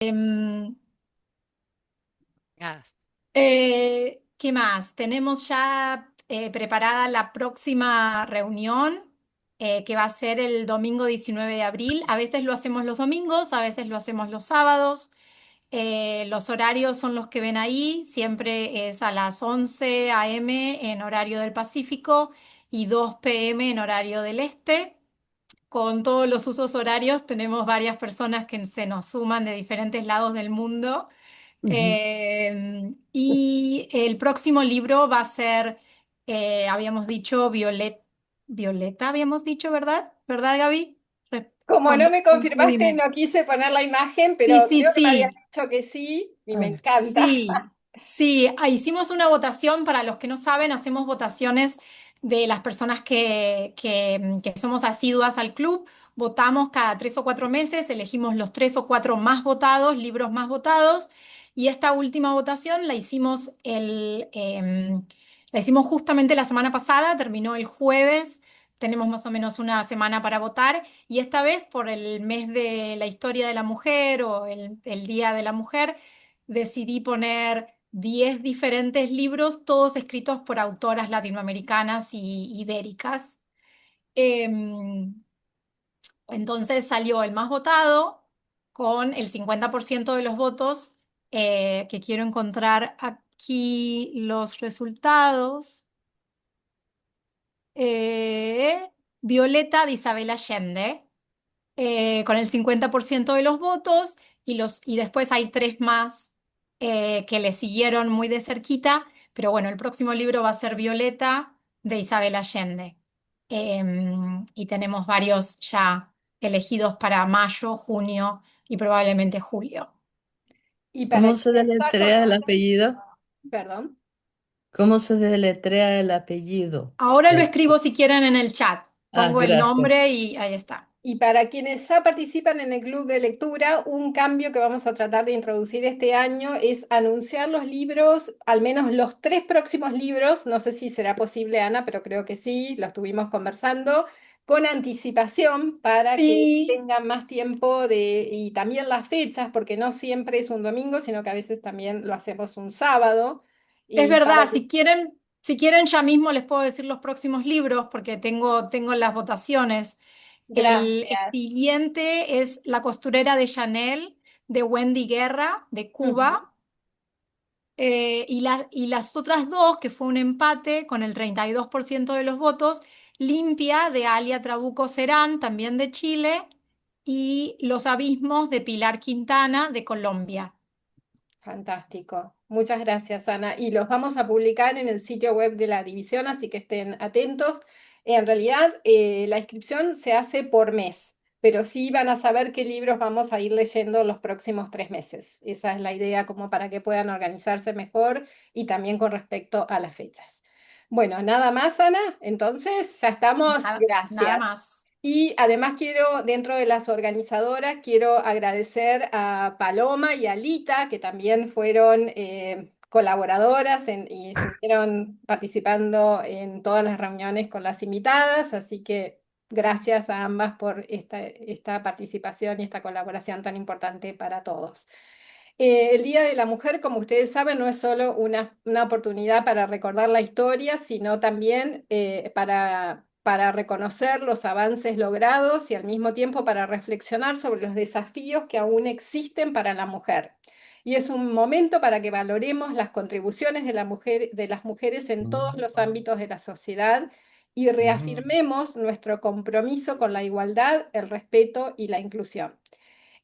Em, Ah, ¿Qué más? Tenemos ya preparada la próxima reunión, que va a ser el domingo 19 de abril. A veces lo hacemos los domingos, a veces lo hacemos los sábados. Los horarios son los que ven ahí. Siempre es a las 11 a.m. en horario del Pacífico y 2 p.m. en horario del Este. Con todos los usos horarios, tenemos varias personas que se nos suman de diferentes lados del mundo. ujú. Y el próximo libro va a ser, habíamos dicho, Violeta, habíamos dicho, ¿verdad? ¿Verdad, Gaby? Como no me Tú confirmaste, dime. no quise poner la imagen, Sí, pero sí, creo que me habías sí. dicho que sí y me encanta. Sí, sí, hicimos una votación. Para los que no saben, hacemos votaciones de las personas que somos asiduas al club. Votamos cada 3 o 4 meses, elegimos los 3 o 4 más votados, libros más votados, y esta última votación la hicimos justamente la semana pasada, terminó el jueves. Tenemos más o menos una semana para votar, y esta vez por el mes de la historia de la mujer o el Día de la Mujer decidí poner 10 diferentes libros, todos escritos por autoras latinoamericanas y ibéricas. Em, entonces salió el más votado con el 50% de los votos, que quiero encontrar aquí los resultados. Eh, Violeta de Isabel Allende, con el 50% de los votos, y después hay tres más que le siguieron muy de cerquita, pero bueno, el próximo libro va a ser Violeta de Isabel Allende. Y tenemos varios ya elegidos para mayo, junio y probablemente julio. Y para ¿Cómo se quienes ya deletrea el conocen, apellido? perdón, ¿Cómo se deletrea el apellido? Ahora lo De- escribo si quieren en el chat. Ah, Pongo el gracias. nombre y ahí está. y para quienes ya participan en el club de lectura, un cambio que vamos a tratar de introducir este año es anunciar los libros, al menos los tres próximos libros, no sé si será posible, Ana, pero creo que sí, lo estuvimos conversando, con anticipación para que Sí, tengan más tiempo y también las fechas, porque no siempre es un domingo, sino que a veces también lo hacemos un sábado, es y para verdad. que, Si quieren ya mismo les puedo decir los próximos libros porque tengo las votaciones. El gracias. siguiente es La costurera de Chanel, de Wendy Guerra, de Ujú. Cuba. Y las otras dos, que fue un empate con el 32% de los votos: Limpia, de Alia Trabuco Serán, también de Chile, y Los abismos, de Pilar Quintana, de Colombia. Fantástico. Muchas gracias, Ana. Y los vamos a publicar en el sitio web de la división, así que estén atentos. En realidad, la inscripción se hace por mes, pero sí van a saber qué libros vamos a ir leyendo los próximos 3 meses. Esa es la idea, como para que puedan organizarse mejor y también con respecto a las fechas. Bueno, nada más, Ana. Entonces, ya estamos. Nada Gracias. más. Y además quiero, dentro de las organizadoras, quiero agradecer a Paloma y a Lita, que también fueron colaboradoras y estuvieron participando en todas las reuniones con las invitadas, así que gracias a ambas por esta participación y esta colaboración tan importante para todos. El Día de la Mujer, como ustedes saben, no es solo una oportunidad para recordar la historia, sino también para reconocer los avances logrados y al mismo tiempo para reflexionar sobre los desafíos que aún existen para la mujer. Y es un momento para que valoremos las contribuciones de las mujeres en todos los ámbitos de la sociedad y reafirmemos nuestro compromiso con la igualdad, el respeto y la inclusión.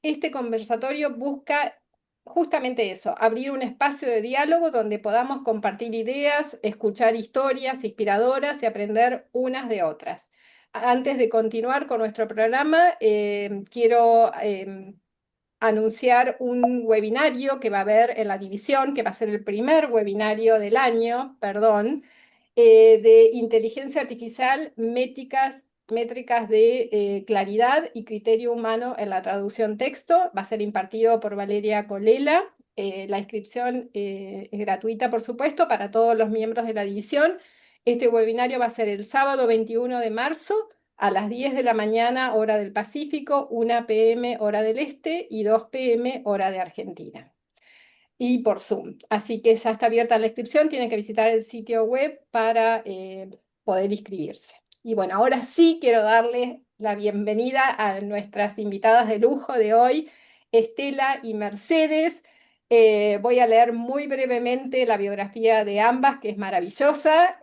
Este conversatorio busca justamente eso, abrir un espacio de diálogo donde podamos compartir ideas, escuchar historias inspiradoras y aprender unas de otras. Antes de continuar con nuestro programa, quiero anunciar un webinario que va a haber en la división, que va a ser el primer webinario del año, perdón, de inteligencia artificial, métricas de claridad y criterio humano en la traducción texto. Va a ser impartido por Valeria Colela. La inscripción es gratuita, por supuesto, para todos los miembros de la división. Este webinario va a ser el sábado 21 de marzo a las 10 de la mañana, hora del Pacífico, 1 p.m. hora del Este y 2 p.m. hora de Argentina. Y por Zoom. Así que ya está abierta la inscripción, tienen que visitar el sitio web para poder inscribirse. Y bueno, ahora sí quiero darles la bienvenida a nuestras invitadas de lujo de hoy, Estela y Mercedes. Voy a leer muy brevemente la biografía de ambas, que es maravillosa.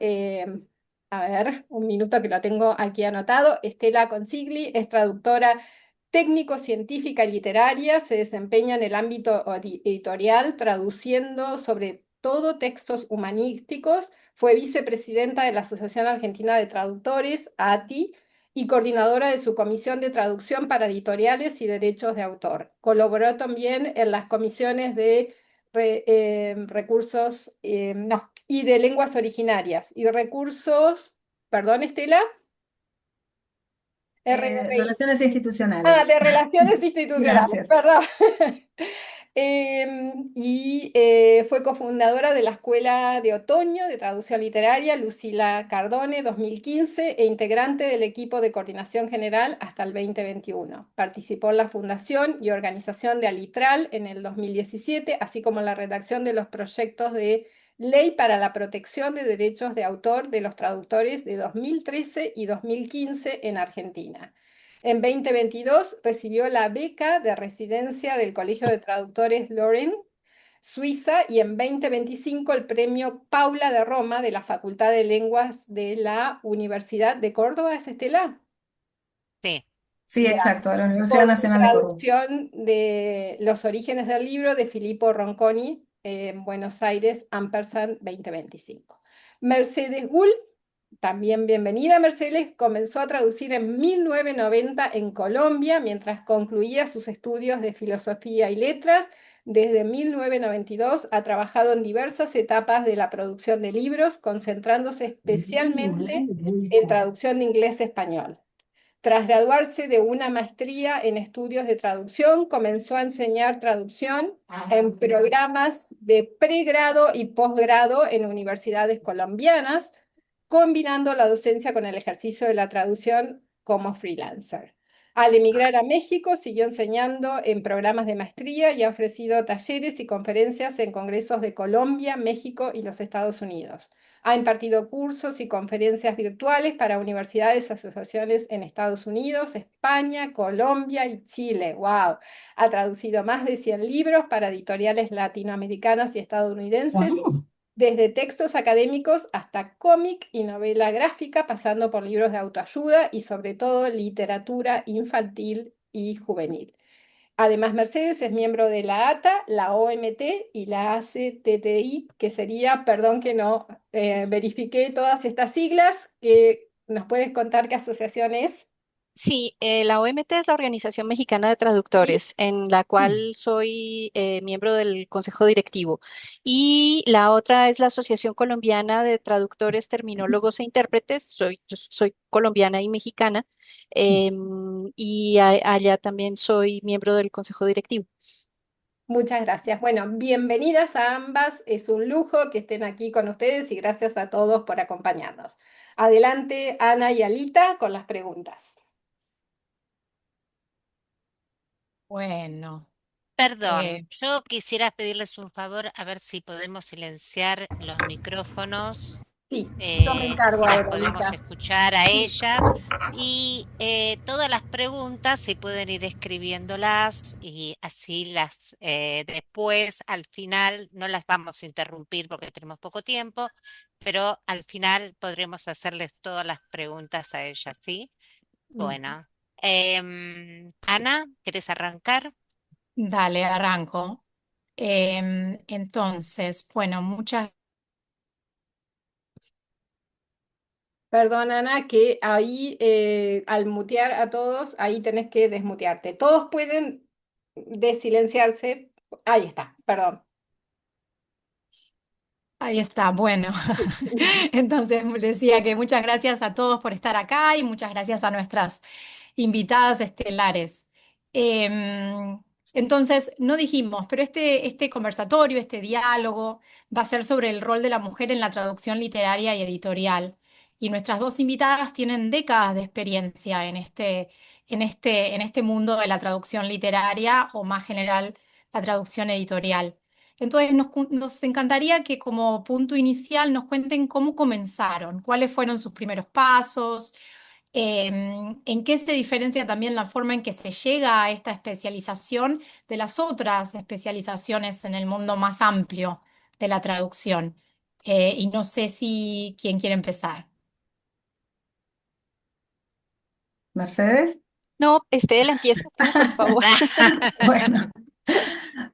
A ver, un minuto que lo tengo aquí anotado. Estela Consigli es traductora técnico-científica y literaria, se desempeña en el ámbito editorial, traduciendo sobre todo textos humanísticos. Fue vicepresidenta de la Asociación Argentina de Traductores, ATI, y coordinadora de su comisión de traducción para editoriales y derechos de autor. Colaboró también en las comisiones de recursos, no, y de lenguas originarias y recursos, perdón, Estela. RRI. Relaciones Ah, institucionales. de Relaciones Institucionales, Gracias. perdón. Fue cofundadora de la Escuela de Otoño de Traducción Literaria Lucila Cardone 2015 e integrante del equipo de coordinación general hasta el 2021. Participó en la fundación y organización de Alitral en el 2017, así como en la redacción de los proyectos de Ley para la Protección de Derechos de Autor de los Traductores de 2013 y 2015 en Argentina. En 2022 recibió la beca de residencia del Colegio de Traductores Loren, Suiza, y en 2025 el premio Paula de Roma de la Facultad de Lenguas de la Universidad de Córdoba. ¿Es Estela? Sí, Sí, exacto, de la Universidad Por su Nacional de Córdoba. traducción de Los orígenes del libro de Filippo Ronconi en Buenos Aires, Ampersand 2025. Mercedes Gull, también bienvenida Mercedes, comenzó a traducir en 1990 en Colombia mientras concluía sus estudios de filosofía y letras. Desde 1992 ha trabajado en diversas etapas de la producción de libros, concentrándose especialmente en traducción de inglés a español. Tras graduarse de una maestría en estudios de traducción, comenzó a enseñar traducción en programas de pregrado y posgrado en universidades colombianas, combinando la docencia con el ejercicio de la traducción como freelancer. Al emigrar a México, siguió enseñando en programas de maestría y ha ofrecido talleres y conferencias en congresos de Colombia, México y los Estados Unidos. Ha impartido cursos y conferencias virtuales para universidades y asociaciones en Estados Unidos, España, Colombia y Chile. ¡Wow! Ha traducido más de 100 libros para editoriales latinoamericanas y estadounidenses, desde textos académicos hasta cómic y novela gráfica, pasando por libros de autoayuda y sobre todo literatura infantil y juvenil. Además, Mercedes es miembro de la ATA, la OMT y la ACTTI, que sería, perdón que no verifiqué todas estas siglas, que nos puedes contar qué asociación es. Sí, la OMT es la Organización Mexicana de ¿Sí? Traductores, en la cual soy miembro del Consejo Directivo. Y la otra es la Asociación Colombiana de Traductores, Terminólogos e Intérpretes. Yo soy colombiana y mexicana, y allá también soy miembro del Consejo Directivo. Muchas gracias. Bueno, bienvenidas a ambas. Es un lujo que estén aquí con ustedes y gracias a todos por acompañarnos. Adelante, Ana y Alita, con las preguntas. Bueno, perdón, eh, yo quisiera pedirles un favor a ver si podemos silenciar los micrófonos, Sí, yo me encargo así las ahora, podemos Alita. escuchar a Sí. ellas y todas las preguntas si pueden ir escribiéndolas y así las después al final no las vamos a interrumpir porque tenemos poco tiempo, pero al final podremos hacerles todas las preguntas a ellas, ¿sí? Bueno, Ana, ¿querés arrancar? dale, arranco. Entonces, bueno, muchas. Perdón, Ana, que ahí al mutear a todos, ahí tenés que desmutearte. Todos pueden desilenciarse. Ahí está, perdón. Ahí está, bueno. Entonces decía que muchas gracias a todos por estar acá y muchas gracias a nuestras invitadas estelares. Em, entonces, no dijimos, pero este conversatorio, este diálogo, va a ser sobre el rol de la mujer en la traducción literaria y editorial. y nuestras dos invitadas tienen décadas de experiencia en este mundo de la traducción literaria o más general la traducción editorial. Entonces nos encantaría que como punto inicial nos cuenten cómo comenzaron, cuáles fueron sus primeros pasos, en qué se diferencia también la forma en que se llega a esta especialización de las otras especializaciones en el mundo más amplio de la traducción. Y no sé si quién quiere empezar. Mercedes. No, Estela, empieza tú, por favor. Bueno,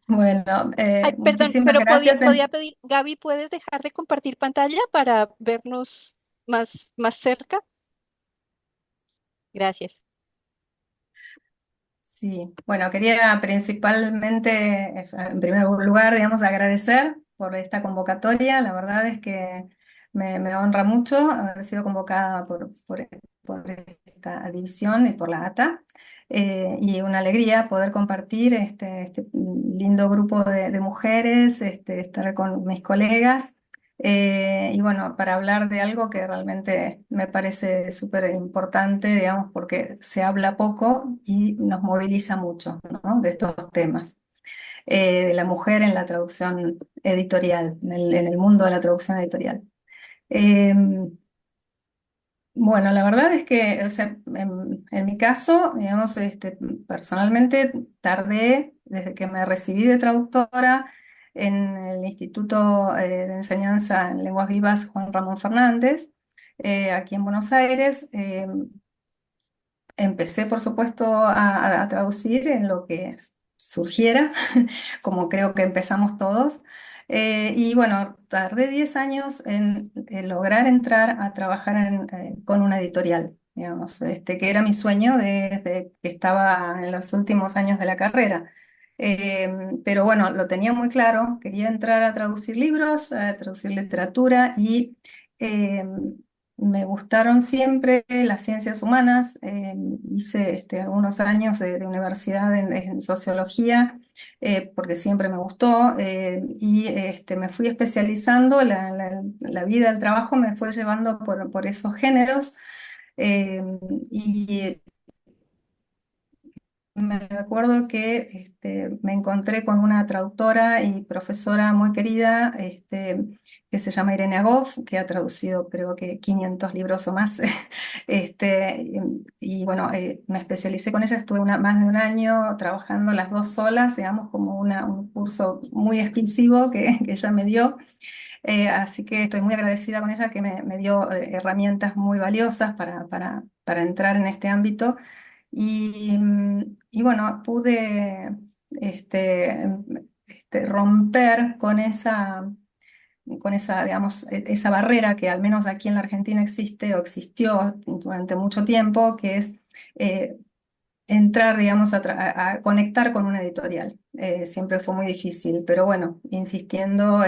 bueno, Ay, perdón, muchísimas pero gracias. podía pedir, Gaby, ¿puedes dejar de compartir pantalla para vernos más cerca? Gracias. Sí, bueno, quería principalmente, en primer lugar, digamos, agradecer por esta convocatoria. La verdad es que me honra mucho haber sido convocada por esta división y por la ATA. Y una alegría poder compartir este lindo grupo de mujeres, estar con mis colegas. Y bueno, para hablar de algo que realmente me parece súper importante, digamos, porque se habla poco y nos moviliza mucho, ¿no? De estos temas. De la mujer en la traducción editorial, en el mundo de la traducción editorial. Eh, bueno, la verdad es que, o sea, en mi caso, digamos, personalmente tardé desde que me recibí de traductora en el Instituto de Enseñanza en Lenguas Vivas Juan Ramón Fernández, aquí en Buenos Aires. Empecé, por supuesto, a traducir en lo que surgiera, como creo que empezamos todos. Y bueno, tardé 10 años en lograr entrar a trabajar con una editorial, digamos, que era mi sueño desde que estaba en los últimos años de la carrera. Pero bueno, lo tenía muy claro, quería entrar a traducir libros, a traducir literatura y eh, me gustaron siempre las ciencias humanas. Hice algunos años de universidad en sociología, porque siempre me gustó, y me fui especializando. La vida, el trabajo me fue llevando por esos géneros. eh, y Me acuerdo que me encontré con una traductora y profesora muy querida, que se llama Irene Agoff, que ha traducido creo que 500 libros o más. Bueno, me especialicé con ella, estuve más de un año trabajando las dos solas, digamos, como un curso muy exclusivo que ella me dio. Así que estoy muy agradecida con ella, que me dio herramientas muy valiosas para entrar en este ámbito. Y bueno, pude romper con esa, digamos, esa barrera que al menos aquí en la Argentina existe o existió durante mucho tiempo, que es eh, entrar, digamos, a conectar con una editorial. Siempre fue muy difícil, pero bueno, insistiendo,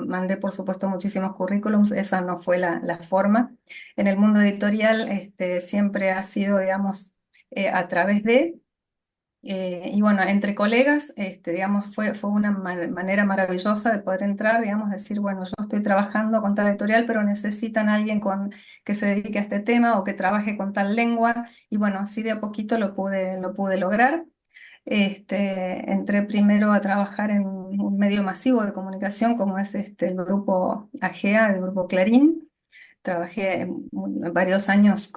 mandé por supuesto muchísimos currículums, esa no fue la forma. En el mundo editorial, siempre ha sido, digamos, a través de... y bueno, entre colegas, digamos, fue una manera maravillosa de poder entrar, digamos, decir, bueno, yo estoy trabajando con tal editorial, pero necesitan a alguien que se dedique a este tema o que trabaje con tal lengua. Y bueno, así de a poquito lo pude lograr. Entré primero a trabajar en un medio masivo de comunicación como es el grupo AGEA, el grupo Clarín. Trabajé varios años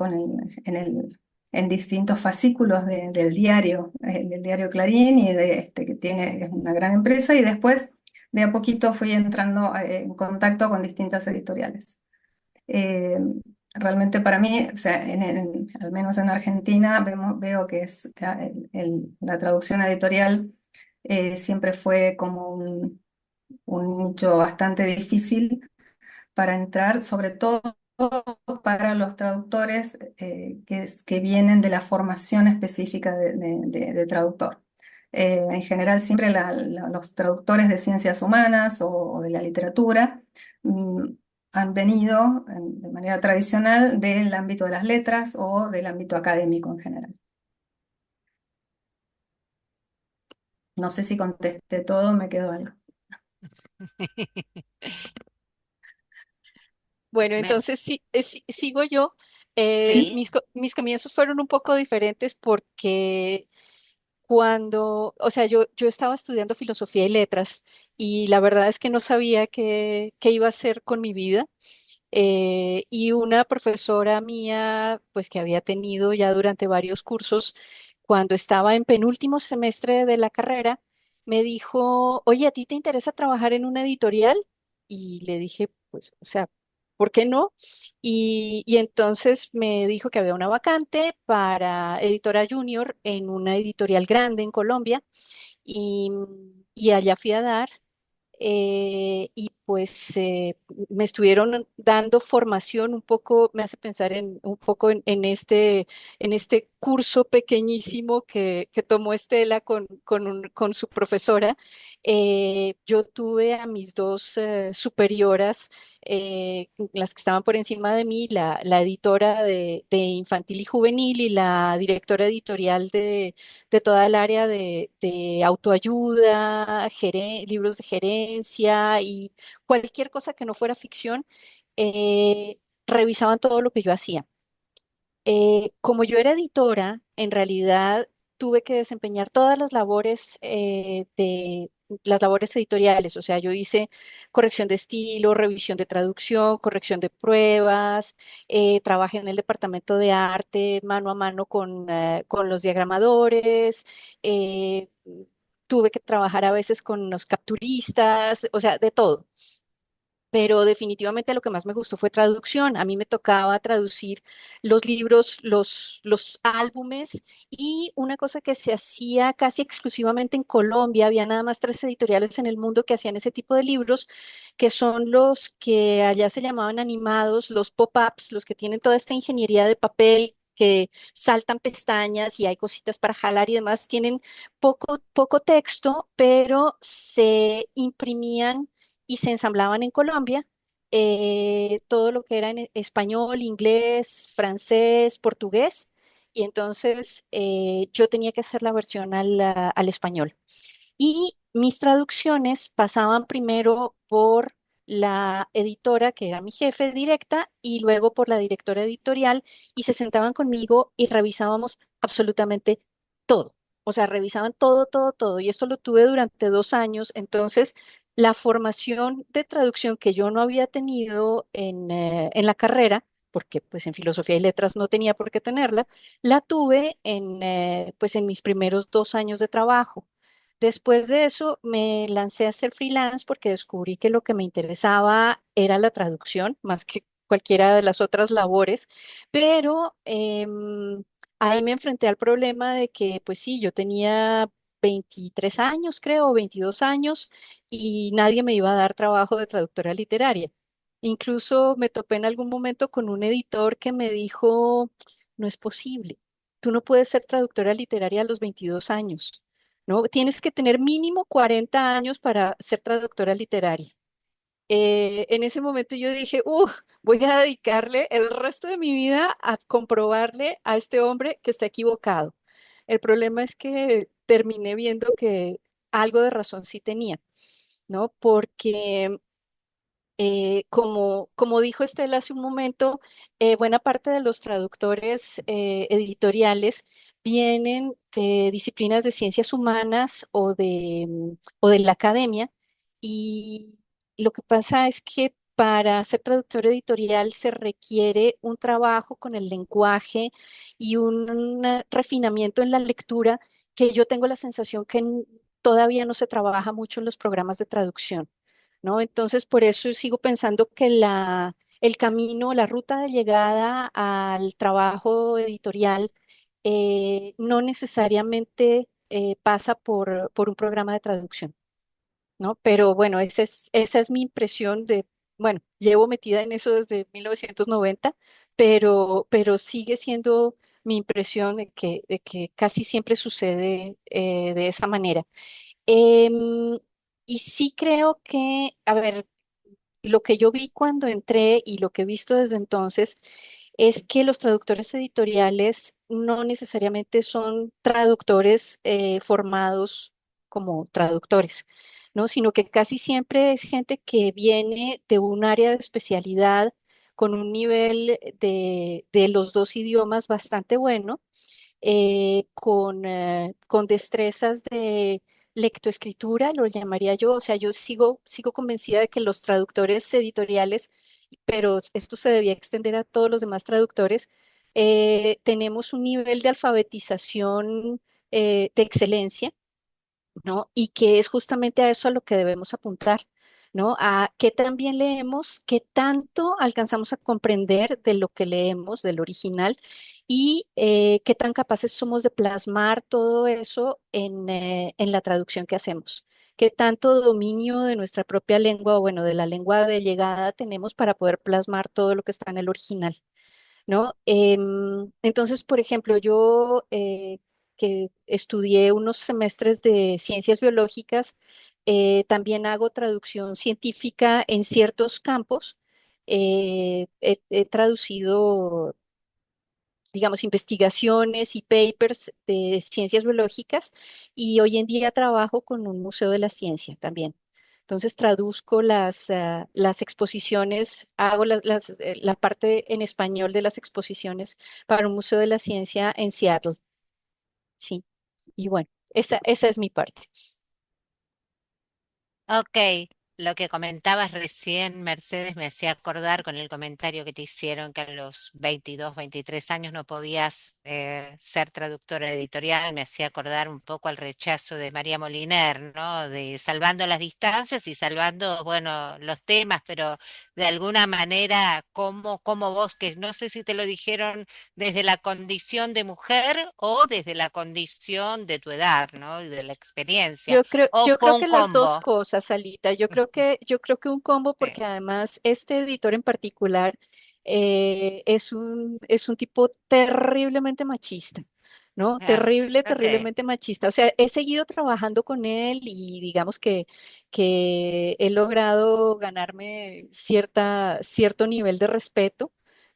en distintos fascículos del diario Clarín, y es una gran empresa, y después de a poquito fui entrando en contacto con distintas editoriales. Eh, Realmente para mí, o sea, al menos en Argentina, veo que la traducción editorial siempre fue como un nicho bastante difícil para entrar, sobre todo para los traductores que vienen de la formación específica de traductor. En general, siempre los traductores de ciencias humanas o de la literatura mm, han venido de manera tradicional del ámbito de las letras o del ámbito académico en general. No sé si contesté todo, me quedó algo. Bueno, Me- entonces sí, sigo yo. sí, Mis comienzos fueron un poco diferentes porque o sea, yo estaba estudiando filosofía y letras y la verdad es que no sabía qué iba a hacer con mi vida. Y una profesora mía, pues que había tenido ya durante varios cursos, cuando estaba en penúltimo semestre de la carrera, me dijo, oye, ¿a ti te interesa trabajar en una editorial? Y le dije, pues, o sea, ¿por qué no? Y entonces me dijo que había una vacante para editora junior en una editorial grande en Colombia y, y allá fui a dar. Y pues me estuvieron dando formación un poco, me hace pensar un poco en este curso pequeñísimo que tomó Estela con su profesora. Yo tuve a mis dos superioras, las que estaban por encima de mí, la editora de infantil y juvenil y la directora editorial de toda el área de autoayuda, libros de gerencia y cualquier cosa que no fuera ficción, revisaban todo lo que yo hacía. Como yo era editora, en realidad tuve que desempeñar todas las labores de las labores editoriales, o sea, yo hice corrección de estilo, revisión de traducción, corrección de pruebas, trabajé en el departamento de arte mano a mano con los diagramadores, tuve que trabajar a veces con los capturistas, o sea, de todo, pero definitivamente lo que más me gustó fue traducción. A mí me tocaba traducir los libros, los álbumes y una cosa que se hacía casi exclusivamente en Colombia, había nada más tres editoriales en el mundo que hacían ese tipo de libros, que son los que allá se llamaban animados, los pop-ups, los que tienen toda esta ingeniería de papel, que saltan pestañas y hay cositas para jalar y demás, tienen poco texto, pero se imprimían y se ensamblaban en Colombia, todo lo que era en español, inglés, francés, portugués, y entonces yo tenía que hacer la versión al español. Y mis traducciones pasaban primero por la editora, que era mi jefe directa, y luego por la directora editorial, y se sentaban conmigo y revisábamos absolutamente todo. O sea, revisaban todo. Y esto lo tuve durante 2 años. Entonces, la formación de traducción que yo no había tenido en la carrera, porque pues en filosofía y letras no tenía por qué tenerla, la tuve pues en mis primeros 2 años de trabajo. Después de eso me lancé a ser freelance porque descubrí que lo que me interesaba era la traducción más que cualquiera de las otras labores, pero ahí me enfrenté al problema de que, pues sí, yo tenía 23 años, creo, 22 años, y nadie me iba a dar trabajo de traductora literaria. Incluso me topé en algún momento con un editor que me dijo, no es posible, tú no puedes ser traductora literaria a los 22 años. ¿No? Tienes que tener mínimo 40 años para ser traductora literaria. En ese momento yo dije, voy a dedicarle el resto de mi vida a comprobarle a este hombre que está equivocado. El problema es que terminé viendo que algo de razón sí tenía, ¿no? Porque como dijo Estela hace un momento, buena parte de los traductores editoriales vienen de disciplinas de ciencias humanas o de la academia, y lo que pasa es que para ser traductor editorial se requiere un trabajo con el lenguaje y un refinamiento en la lectura que yo tengo la sensación que todavía no se trabaja mucho en los programas de traducción. ¿No? Entonces, por eso sigo pensando que el camino, la ruta de llegada al trabajo editorial no necesariamente pasa por un programa de traducción, ¿no? Pero bueno, esa es mi impresión bueno, llevo metida en eso desde 1990, pero sigue siendo mi impresión de que casi siempre sucede de esa manera. Em, y sí creo que, a ver, lo que yo vi cuando entré y lo que he visto desde entonces es que los traductores editoriales no necesariamente son traductores formados como traductores, ¿no? Sino que casi siempre es gente que viene de un área de especialidad con un nivel de los dos idiomas bastante bueno, con destrezas de lectoescritura, lo llamaría yo. O sea, yo sigo convencida de que los traductores editoriales, pero esto se debía extender a todos los demás traductores, tenemos un nivel de alfabetización de excelencia, ¿no? Y que es justamente a eso a lo que debemos apuntar, ¿no? A qué tan bien leemos, qué tanto alcanzamos a comprender de lo que leemos, del original, y qué tan capaces somos de plasmar todo eso en la traducción que hacemos. Qué tanto dominio de nuestra propia lengua o, bueno, de la lengua de llegada tenemos para poder plasmar todo lo que está en el original, ¿no? Entonces, por ejemplo, yo que estudié unos semestres de ciencias biológicas, también hago traducción científica en ciertos campos. He traducido, digamos, investigaciones y papers de ciencias biológicas, y hoy en día trabajo con un museo de la ciencia también. Entonces traduzco las exposiciones, hago la parte en español de las exposiciones para un museo de la ciencia en Seattle. Sí, y bueno, esa es mi parte. Ok, lo que comentabas recién, Mercedes, me hacía acordar con el comentario que te hicieron que a los 22, 23 años no podías ser traductora editorial. Me hacía acordar un poco al rechazo de María Moliner, ¿no? De salvando las distancias y salvando, bueno, los temas, pero de alguna manera, como vos, que no sé si te lo dijeron desde la condición de mujer o desde la condición de tu edad, ¿no? Y de la experiencia. ¿O Yo fue creo un que las dos combo? cosas, Alita. Yo creo que un combo, porque además este editor en particular es un tipo terriblemente machista, ¿no? Ah, ok. Terriblemente machista. O sea, he seguido trabajando con él y digamos que he logrado ganarme cierto nivel de respeto.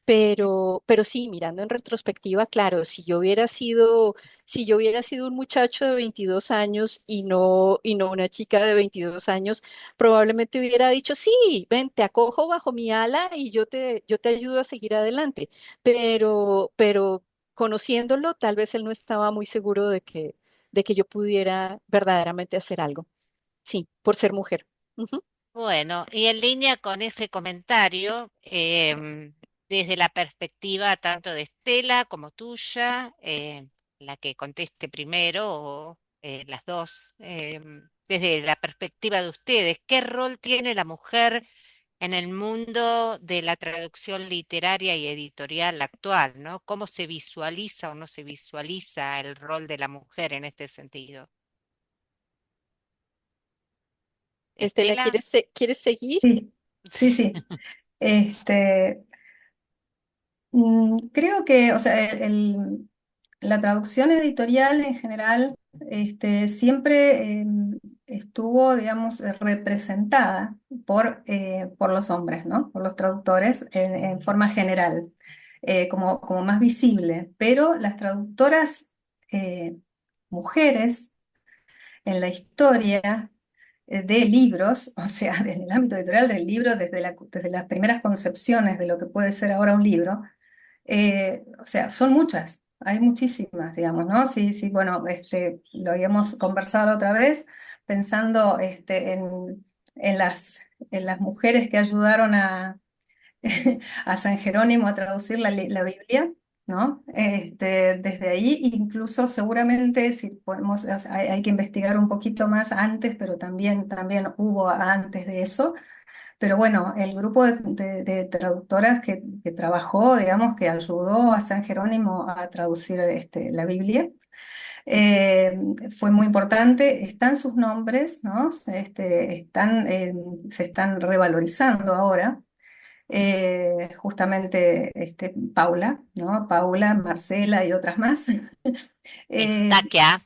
Pero sí, mirando en retrospectiva, claro, si yo hubiera sido un muchacho de 22 años y no una chica de 22 años, probablemente hubiera dicho, sí, ven, te acojo bajo mi ala y yo te ayudo a seguir adelante. Pero conociéndolo, tal vez él no estaba muy seguro de que yo pudiera verdaderamente hacer algo. Sí, por ser mujer. Ujú. Bueno, y en línea con ese comentario, desde la perspectiva tanto de Estela como tuya, la que conteste primero o las dos, desde la perspectiva de ustedes, ¿qué rol tiene la mujer en el mundo de la traducción literaria y editorial actual, ¿no? ¿Cómo se visualiza o no se visualiza el rol de la mujer en este sentido? Estela, Estela. ¿quieres seguir? Sí, sí, sí. Este, creo que, o sea, la traducción editorial en general siempre estuvo, digamos, representada por los hombres, ¿no? Por los traductores en forma general, como más visible. Pero las traductoras eh, mujeres en la historia de libros, o sea, en el ámbito editorial del libro, desde las primeras concepciones de lo que puede ser ahora un libro, o sea, son muchas, hay muchísimas, digamos, ¿no? Sí, sí, bueno, lo habíamos conversado la otra vez, pensando en las mujeres que ayudaron a San Jerónimo a traducir la Biblia, ¿no? Desde ahí, incluso seguramente si podemos, o sea, hay que investigar un poquito más antes, pero también hubo antes de eso. Pero bueno, el grupo de traductoras que trabajó, digamos, que ayudó a San Jerónimo a traducir la Biblia, eh, fue muy importante. Están sus nombres, ¿no? Se están revalorizando ahora. Justamente Paula, ¿no? Paula, Marcela y otras más. Eh, Eustaquia,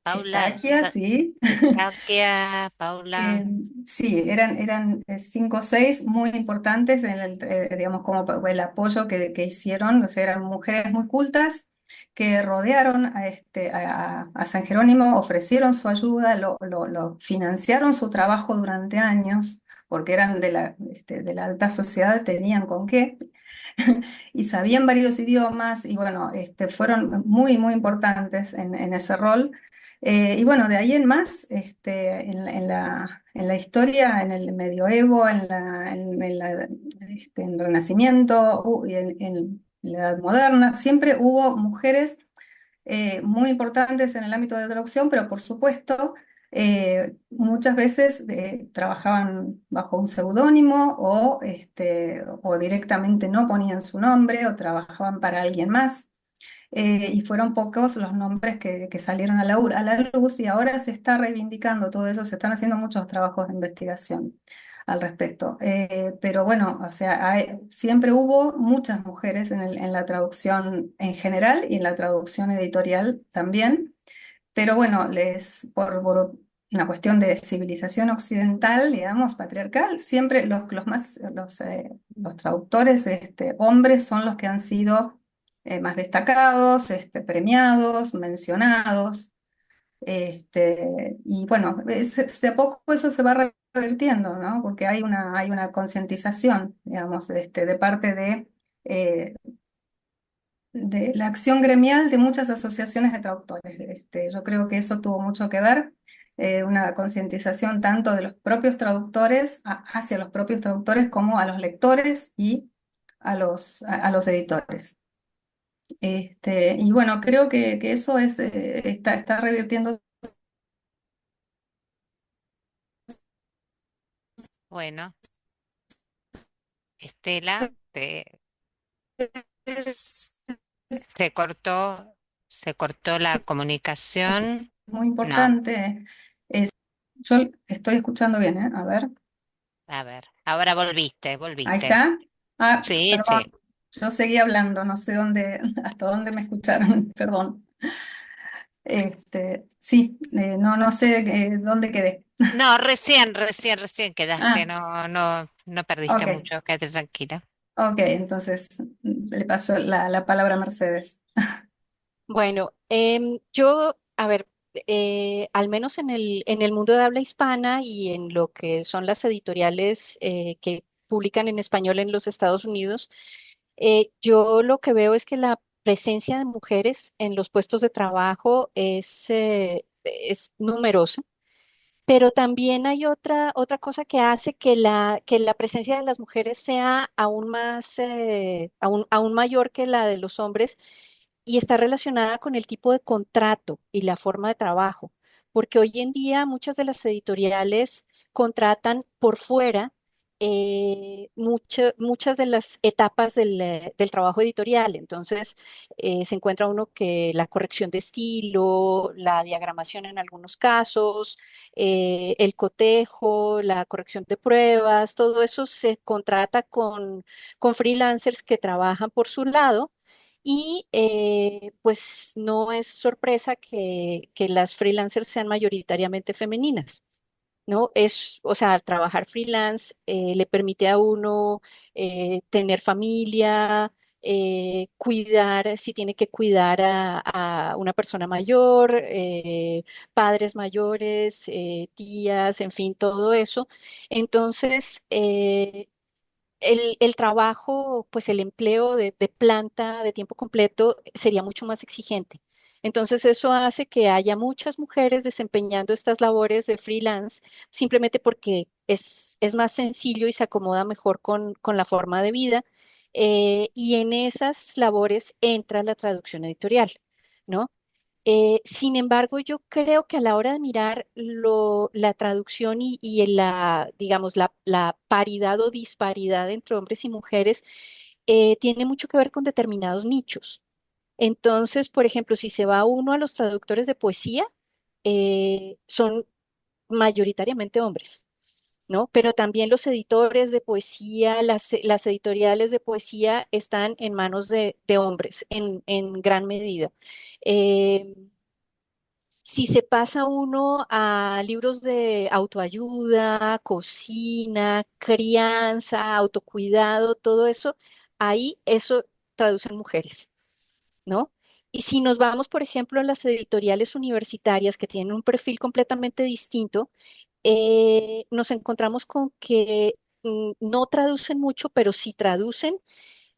Paula, Estaquia, sí. Eustaquia, Paula. Eh, sí, eran cinco o seis muy importantes en digamos, como el apoyo que hicieron. O sea, eran mujeres muy cultas que rodearon a San Jerónimo, ofrecieron su ayuda, lo financiaron su trabajo durante años, porque eran de la alta sociedad, tenían con qué, y sabían varios idiomas, y bueno, fueron muy, muy importantes en ese rol. Y bueno, de ahí en más, en la historia, en el medioevo, en el Renacimiento y en la Edad Moderna, siempre hubo mujeres muy importantes en el ámbito de la traducción, pero por supuesto muchas veces trabajaban bajo un seudónimo o directamente no ponían su nombre o trabajaban para alguien más. Y fueron pocos los nombres que salieron a la luz y ahora se está reivindicando todo eso, se están haciendo muchos trabajos de investigación al respecto. Pero bueno, o sea, siempre hubo muchas mujeres en la traducción en general y en la traducción editorial también, pero bueno, por una cuestión de civilización occidental, digamos, patriarcal, siempre los traductores hombres son los que han sido más destacados, premiados, mencionados. Y bueno, de a poco eso se va revirtiendo, ¿no? Porque hay una concientización, digamos, de parte eh, de la acción gremial de muchas asociaciones de traductores. Yo creo que eso tuvo mucho que ver, una concientización tanto de los propios traductores hacia los propios traductores como a los lectores y a los editores. Y bueno, creo que eso está revirtiendo. Bueno, Estela, se cortó la comunicación. Muy No, importante. Yo estoy escuchando bien, ¿eh? A ver, a ver, ahora ahí volviste. está. Ah, Sí, perdón, sí. yo seguí hablando, no sé dónde, hasta dónde me escucharon, perdón. Sí, no sé dónde quedé. No, recién quedaste, Ah, no perdiste ok, mucho, quédate tranquila. ok, entonces le paso la palabra a Mercedes. Bueno, yo, a ver, al menos en el mundo de habla hispana y en lo que son las editoriales que publican en español en los Estados Unidos, yo lo que veo es que la presencia de mujeres en los puestos de trabajo es numerosa. Pero también hay otra cosa que hace que la presencia de las mujeres sea aún más, aún mayor que la de los hombres y está relacionada con el tipo de contrato y la forma de trabajo, porque hoy en día muchas de las editoriales contratan por fuera muchas de las etapas del trabajo editorial. Entonces, se encuentra uno que la corrección de estilo, la diagramación en algunos casos, el cotejo, la corrección de pruebas, todo eso se contrata con freelancers que trabajan por su lado y pues no es sorpresa que las freelancers sean mayoritariamente femeninas, ¿no? O sea, trabajar freelance le permite a uno tener familia, cuidar, si tiene que cuidar a una persona mayor, padres mayores, tías, en fin, todo eso. Entonces, el trabajo, pues el empleo de planta de tiempo completo sería mucho más exigente. Entonces eso hace que haya muchas mujeres desempeñando estas labores de freelance simplemente porque es más sencillo y se acomoda mejor con la forma de vida. Y en esas labores entra la traducción editorial, ¿no? Sin embargo, yo creo que a la hora de mirar la traducción y digamos, la paridad o disparidad entre hombres y mujeres, tiene mucho que ver con determinados nichos. Entonces, por ejemplo, si se va uno a los traductores de poesía, son mayoritariamente hombres, ¿no? Pero también los editores de poesía, las editoriales de poesía están en manos de hombres en gran medida. Eh, si se pasa uno a libros de autoayuda, cocina, crianza, autocuidado, todo eso, ahí eso traducen mujeres, ¿no? Y si nos vamos, por ejemplo, a las editoriales universitarias que tienen un perfil completamente distinto, nos encontramos con que no traducen mucho, pero sí traducen.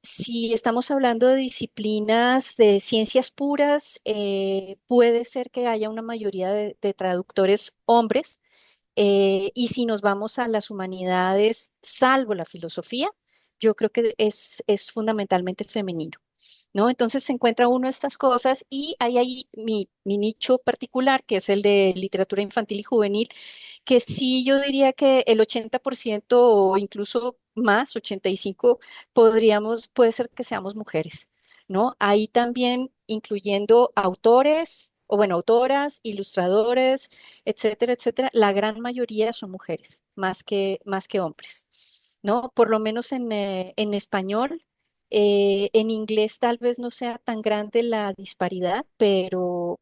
Si estamos hablando de disciplinas de ciencias puras, puede ser que haya una mayoría de traductores hombres. Y si nos vamos a las humanidades, salvo la filosofía, yo creo que es fundamentalmente femenino. ¿No? Entonces se encuentra uno de estas cosas y hay ahí mi nicho particular, que es el de literatura infantil y juvenil, que sí yo diría que el 80% o incluso más, 85%, puede ser que seamos mujeres, ¿no? Ahí también incluyendo autores, o bueno, autoras, ilustradores, etcétera, etcétera, la gran mayoría son mujeres, más que hombres, ¿no? Por lo menos en español. En inglés tal vez no sea tan grande la disparidad, pero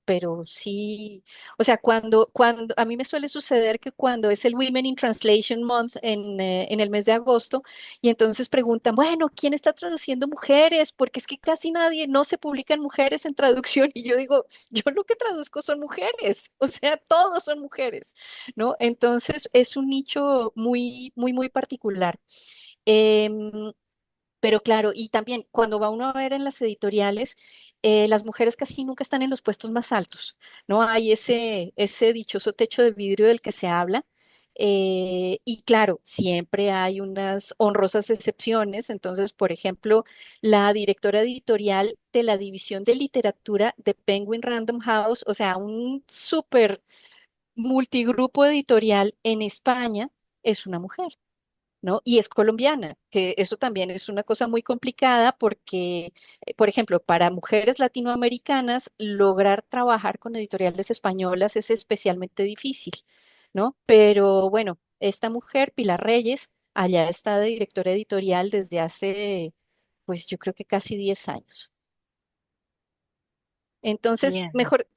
sí, o sea, cuando a mí me suele suceder que cuando es el Women in Translation Month en el mes de agosto, y entonces preguntan, bueno, ¿quién está traduciendo mujeres? Porque es que casi nadie, no se publican mujeres en traducción, y yo digo, yo lo que traduzco son mujeres, o sea, todos son mujeres, ¿no? Entonces es un nicho muy, muy, muy particular. Em, pero claro, y también cuando va uno a ver en las editoriales, las mujeres casi nunca están en los puestos más altos, ¿no? Hay ese dichoso techo de vidrio del que se habla. Y claro, siempre hay unas honrosas excepciones. Entonces, por ejemplo, la directora editorial de la división de literatura de Penguin Random House, o sea, un súper multigrupo editorial en España, es una mujer. ¿No? Y es colombiana, que eso también es una cosa muy complicada porque, por ejemplo, para mujeres latinoamericanas, lograr trabajar con editoriales españolas es especialmente difícil, ¿no? Pero bueno, esta mujer, Pilar Reyes, allá está de directora editorial desde hace, pues yo creo que casi 10 años. Entonces, Bien. mejor,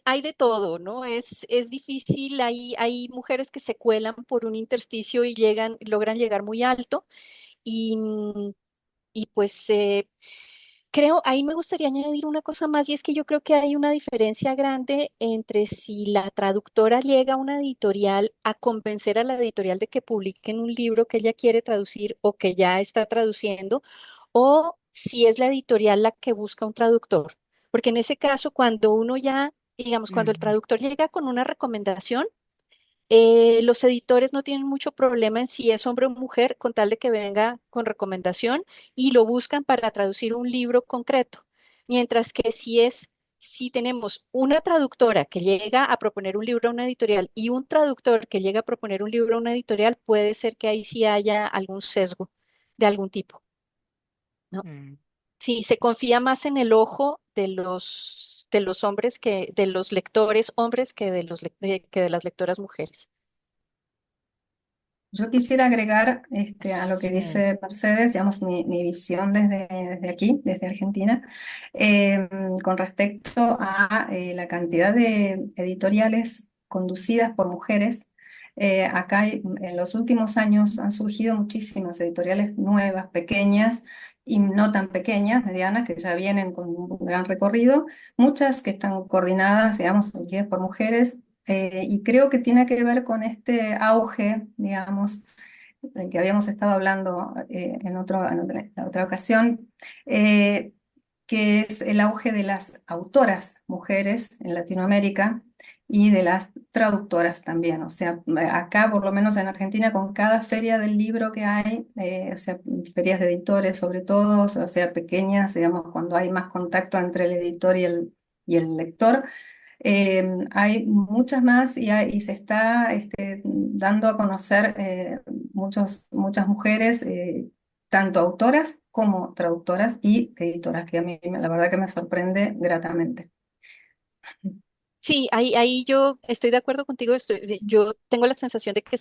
hay de todo, ¿no? Es difícil, hay mujeres que se cuelan por un intersticio y logran llegar muy alto. Y, y pues creo, ahí me gustaría añadir una cosa más, y es que yo creo que hay una diferencia grande entre si la traductora llega a una editorial a convencer a la editorial de que publiquen un libro que ella quiere traducir o que ya está traduciendo, o si es la editorial la que busca un traductor. Porque en ese caso, cuando uno ya, digamos, cuando el Mm, traductor llega con una recomendación, los editores no tienen mucho problema en si es hombre o mujer, con tal de que venga con recomendación y lo buscan para traducir un libro concreto. Mientras que si tenemos una traductora que llega a proponer un libro a una editorial y un traductor que llega a proponer un libro a una editorial, puede ser que ahí sí haya algún sesgo de algún tipo, ¿no? mm. Sí, se confía más en el ojo de los hombres de los lectores hombres que que de las lectoras mujeres. Yo quisiera agregar a lo que Sí. dice Mercedes, digamos, mi visión desde aquí, desde Argentina, eh, con respecto a la cantidad de editoriales conducidas por mujeres. En los últimos años han surgido muchísimas editoriales nuevas, pequeñas y no tan pequeñas, medianas, que ya vienen con un gran recorrido, muchas que están coordinadas, digamos, dirigidas por mujeres, y creo que tiene que ver con este auge, digamos, del que habíamos estado hablando en otra ocasión, eh, que es el auge de las autoras mujeres en Latinoamérica y de las traductoras también. O sea, acá, por lo menos en Argentina, con cada feria del libro que hay, o sea, ferias de editores sobre todo, o sea, pequeñas, digamos, cuando hay más contacto entre el editor y el lector, hay muchas más y se está dando a conocer muchas mujeres, tanto autoras como traductoras y editoras, que a mí la verdad que me sorprende gratamente. Sí, ahí yo estoy de acuerdo contigo. Yo tengo la sensación de que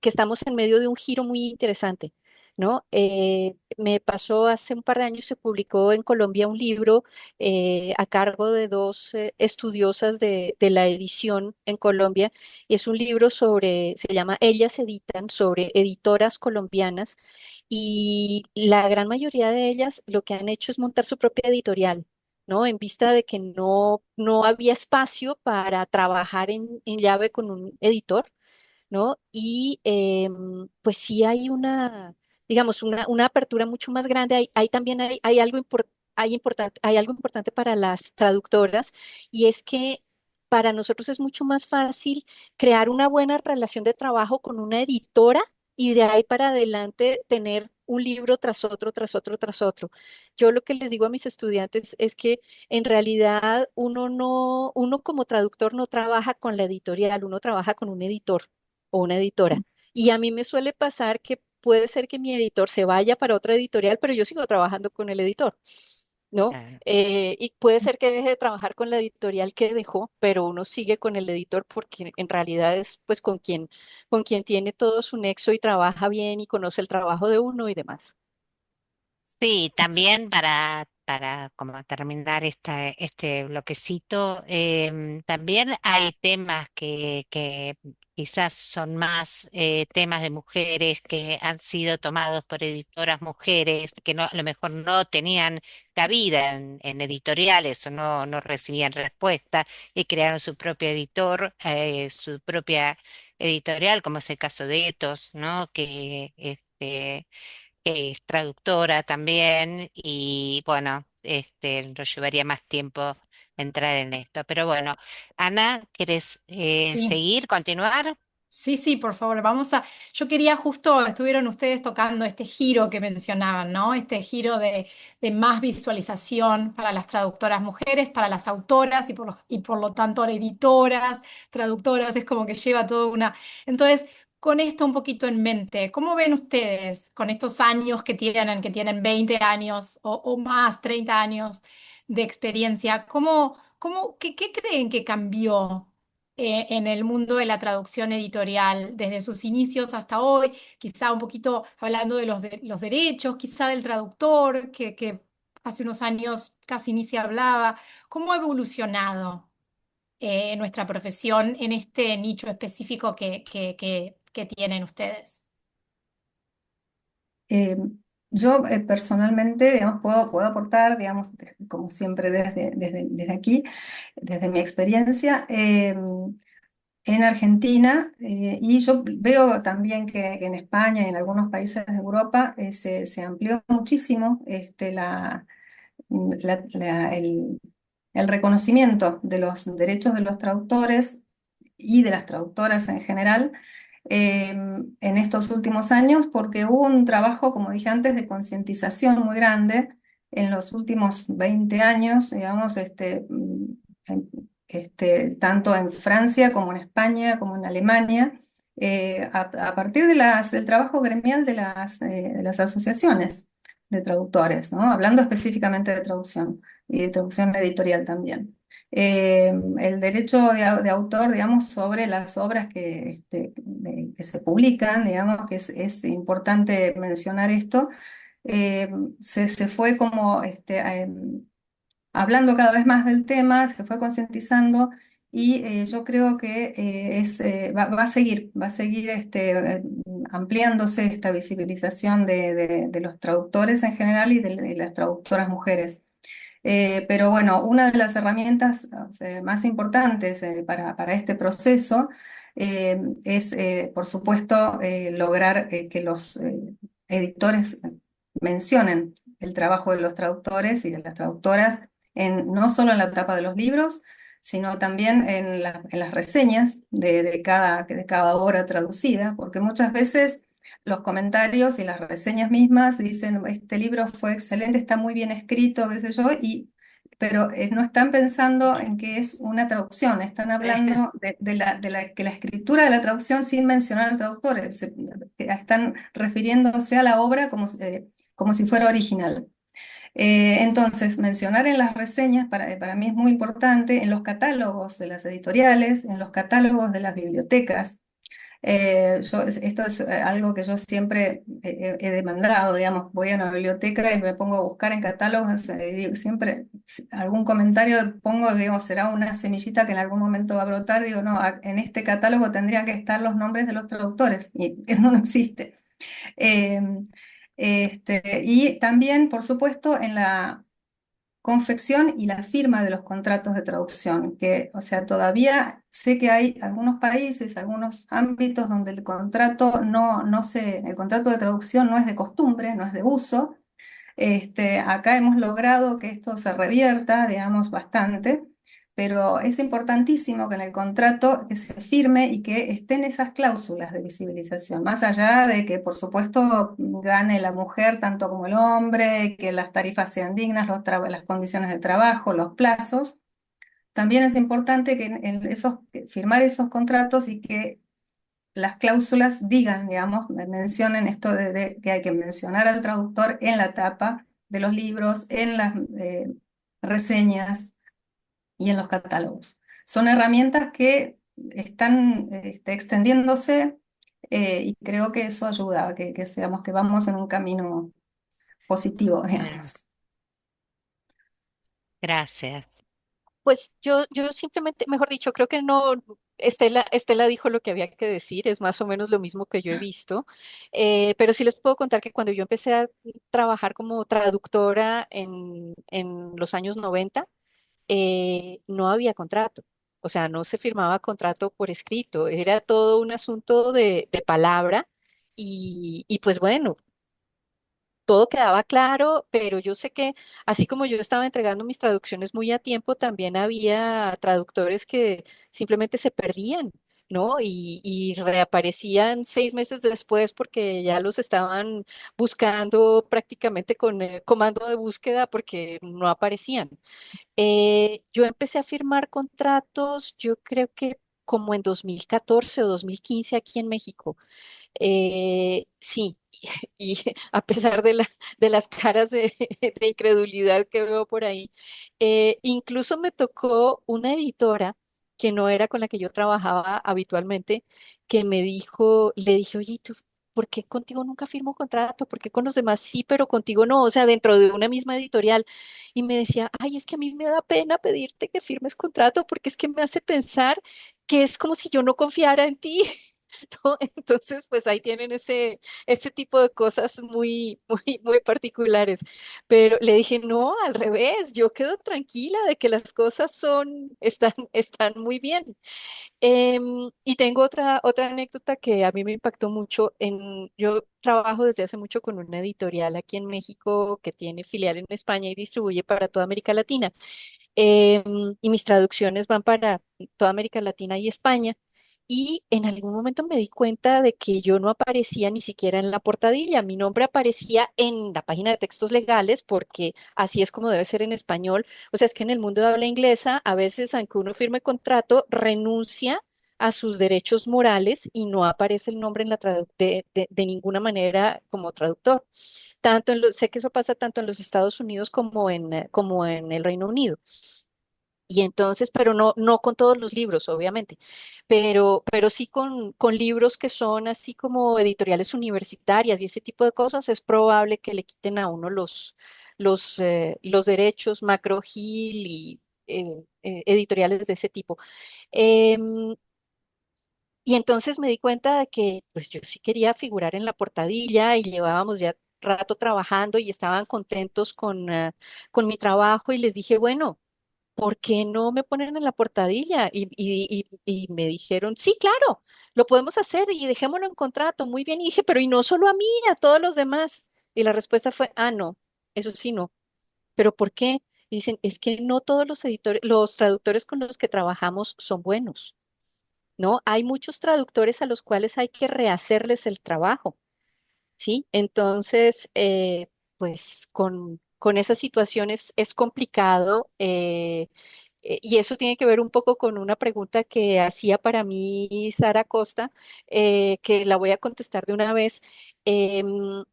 estamos en medio de un giro muy interesante, ¿no? Me pasó hace un par de años, se publicó en Colombia un libro a cargo de dos estudiosas de la edición en Colombia, y es un libro se llama Ellas Editan, sobre editoras colombianas, y la gran mayoría de ellas lo que han hecho es montar su propia editorial. ¿No? En vista de que no había espacio para trabajar en llave con un editor, ¿no? Y pues sí hay una, digamos, una apertura mucho más grande. Hay también hay algo importante, hay algo importante para las traductoras y es que para nosotros es mucho más fácil crear una buena relación de trabajo con una editora y de ahí para adelante tener un libro tras otro, tras otro, tras otro. Yo lo que les digo a mis estudiantes es que en realidad uno como traductor no trabaja con la editorial, uno trabaja con un editor o una editora. Y a mí me suele pasar que puede ser que mi editor se vaya para otra editorial, pero yo sigo trabajando con el editor, ¿no? Claro. Y puede ser que deje de trabajar con la editorial que dejó, pero uno sigue con el editor porque en realidad es pues con quien tiene todo su nexo y trabaja bien y conoce el trabajo de uno y demás. Sí, también para como terminar este bloquecito, también hay temas que quizás son más temas de mujeres que han sido tomados por editoras mujeres que no, a lo mejor no tenían cabida en editoriales o no recibían respuesta y crearon su propio editor, su propia editorial, como es el caso de Ethos, ¿no? Que es traductora también y bueno, nos llevaría más tiempo entrar en esto. Pero bueno, Ana, ¿querés Sí. seguir, continuar? Sí, sí, por favor, yo quería justo, estuvieron ustedes tocando este giro que mencionaban, ¿no? Este giro de más visualización para las traductoras mujeres, para las autoras y por lo tanto editoras, traductoras, es como que lleva toda una... Entonces, con esto un poquito en mente, ¿cómo ven ustedes con estos años que tienen 20 años o más, 30 años de experiencia? ¿Qué creen que cambió? En el mundo de la traducción editorial, desde sus inicios hasta hoy, quizá un poquito hablando los derechos, quizá del traductor, que hace unos años casi ni se hablaba. ¿Cómo ha evolucionado nuestra profesión en este nicho específico que tienen ustedes? Eh, yo personalmente, digamos, puedo aportar, digamos, como siempre desde aquí, desde mi experiencia. En Argentina, y yo veo también que en España y en algunos países de Europa se amplió muchísimo el reconocimiento de los derechos de los traductores y de las traductoras en general en estos últimos años, porque hubo un trabajo, como dije antes, de concientización muy grande en los últimos 20 años, digamos, en- tanto en Francia como en España, como en Alemania, a partir del trabajo gremial de las asociaciones de traductores, ¿no? Hablando específicamente de traducción y de traducción editorial también. El derecho de autor, digamos, sobre las obras que se publican, digamos, que es importante mencionar esto, eh, se fue como hablando cada vez más del tema, se fue concientizando y yo creo que va a seguir ampliándose esta visibilización de los traductores en general y de las traductoras mujeres. Pero bueno, una de las herramientas, o sea, más importantes para este proceso es, por supuesto, lograr que los editores mencionen el trabajo de los traductores y de las traductoras, no solo en la tapa de los libros, sino también en las reseñas de cada obra traducida, porque muchas veces los comentarios y las reseñas mismas dicen, este libro fue excelente, está muy bien escrito, qué sé yo, pero no están pensando en que es una traducción, están Sí. hablando que la escritura de la traducción sin mencionar al traductor, están refiriéndose a la obra como si fuera original. Entonces, mencionar en las reseñas para mí es muy importante, en los catálogos de las editoriales, en los catálogos de las bibliotecas. Esto es algo que yo siempre he demandado, digamos, voy a una biblioteca y me pongo a buscar en catálogos, siempre algún comentario pongo, digo, será una semillita que en algún momento va a brotar, digo, no, en este catálogo tendrían que estar los nombres de los traductores, y eso no existe. Eh, y también, por supuesto, confección y la firma de los contratos de traducción, que, o sea, todavía sé que hay algunos países, algunos ámbitos donde el contrato el contrato de traducción no es de costumbre, no es de uso. Acá hemos logrado que esto se revierta, digamos, bastante, pero es importantísimo que en el contrato que se firme y que estén esas cláusulas de visibilización, más allá de que, por supuesto, gane la mujer tanto como el hombre, que las tarifas sean dignas, las condiciones de trabajo, los plazos. También es importante que que firmar esos contratos y que las cláusulas digan, digamos, mencionen esto de que hay que mencionar al traductor en la tapa de los libros, en las reseñas y en los catálogos. Son herramientas que están extendiéndose, y creo que eso ayuda a que seamos que vamos en un camino positivo, Bueno, digamos. gracias. Pues yo simplemente, mejor dicho, creo que no, Estela dijo lo que había que decir, es más o menos lo mismo que yo he visto, pero sí les puedo contar que cuando yo empecé a trabajar como traductora en los años 90, no había contrato, o sea, no se firmaba contrato por escrito, era todo un asunto de palabra y pues bueno, todo quedaba claro, pero yo sé que así como yo estaba entregando mis traducciones muy a tiempo, también había traductores que simplemente se perdían, ¿no? Y reaparecían 6 meses después porque ya los estaban buscando prácticamente con comando de búsqueda porque no aparecían. Yo empecé a firmar contratos, yo creo que como en 2014 o 2015 aquí en México. Sí, y a pesar de las caras de incredulidad que veo por ahí, incluso me tocó una editora que no era con la que yo trabajaba habitualmente, que me dijo, le dije, oye, ¿tú por qué contigo nunca firmo contrato? ¿Por qué con los demás sí, pero contigo no? O sea, dentro de una misma editorial. Y me decía, ay, es que a mí me da pena pedirte que firmes contrato porque es que me hace pensar que es como si yo no confiara en ti. ¿No? Entonces, pues ahí tienen ese tipo de cosas muy particulares. Pero le dije, no, al revés, yo quedo tranquila de que las cosas están muy bien. Y tengo otra anécdota que a mí me impactó mucho. Yo trabajo desde hace mucho con una editorial aquí en México que tiene filial en España y distribuye para toda América Latina. Y mis traducciones van para toda América Latina y España. Y en algún momento me di cuenta de que yo no aparecía ni siquiera en la portadilla. Mi nombre aparecía en la página de textos legales porque así es como debe ser en español. O sea, es que en el mundo de habla inglesa, a veces, aunque uno firme contrato, renuncia a sus derechos morales y no aparece el nombre en de ninguna manera como traductor. Sé que eso pasa tanto en los Estados Unidos como en el Reino Unido. Y entonces, pero no con todos los libros, obviamente, pero sí con libros que son así como editoriales universitarias y ese tipo de cosas, es probable que le quiten a uno los derechos, Macro Hill y editoriales de ese tipo. Em, y entonces me di cuenta de que pues yo sí quería figurar en la portadilla y llevábamos ya rato trabajando y estaban contentos con mi trabajo y les dije, bueno. ¿Por qué no me ponen en la portadilla? Y me dijeron, sí, claro, lo podemos hacer y dejémoslo en contrato, muy bien. Y dije, pero y no solo a mí, a todos los demás. Y la respuesta fue, ah, no, eso sí no. ¿Pero por qué? Y dicen, es que no todos los editores, los traductores con los que trabajamos son buenos, ¿no? Hay muchos traductores a los cuales hay que rehacerles el trabajo. ¿Sí? Entonces, pues con esas situaciones es complicado, y eso tiene que ver un poco con una pregunta que hacía para mí Sara Costa, que la voy a contestar de una vez.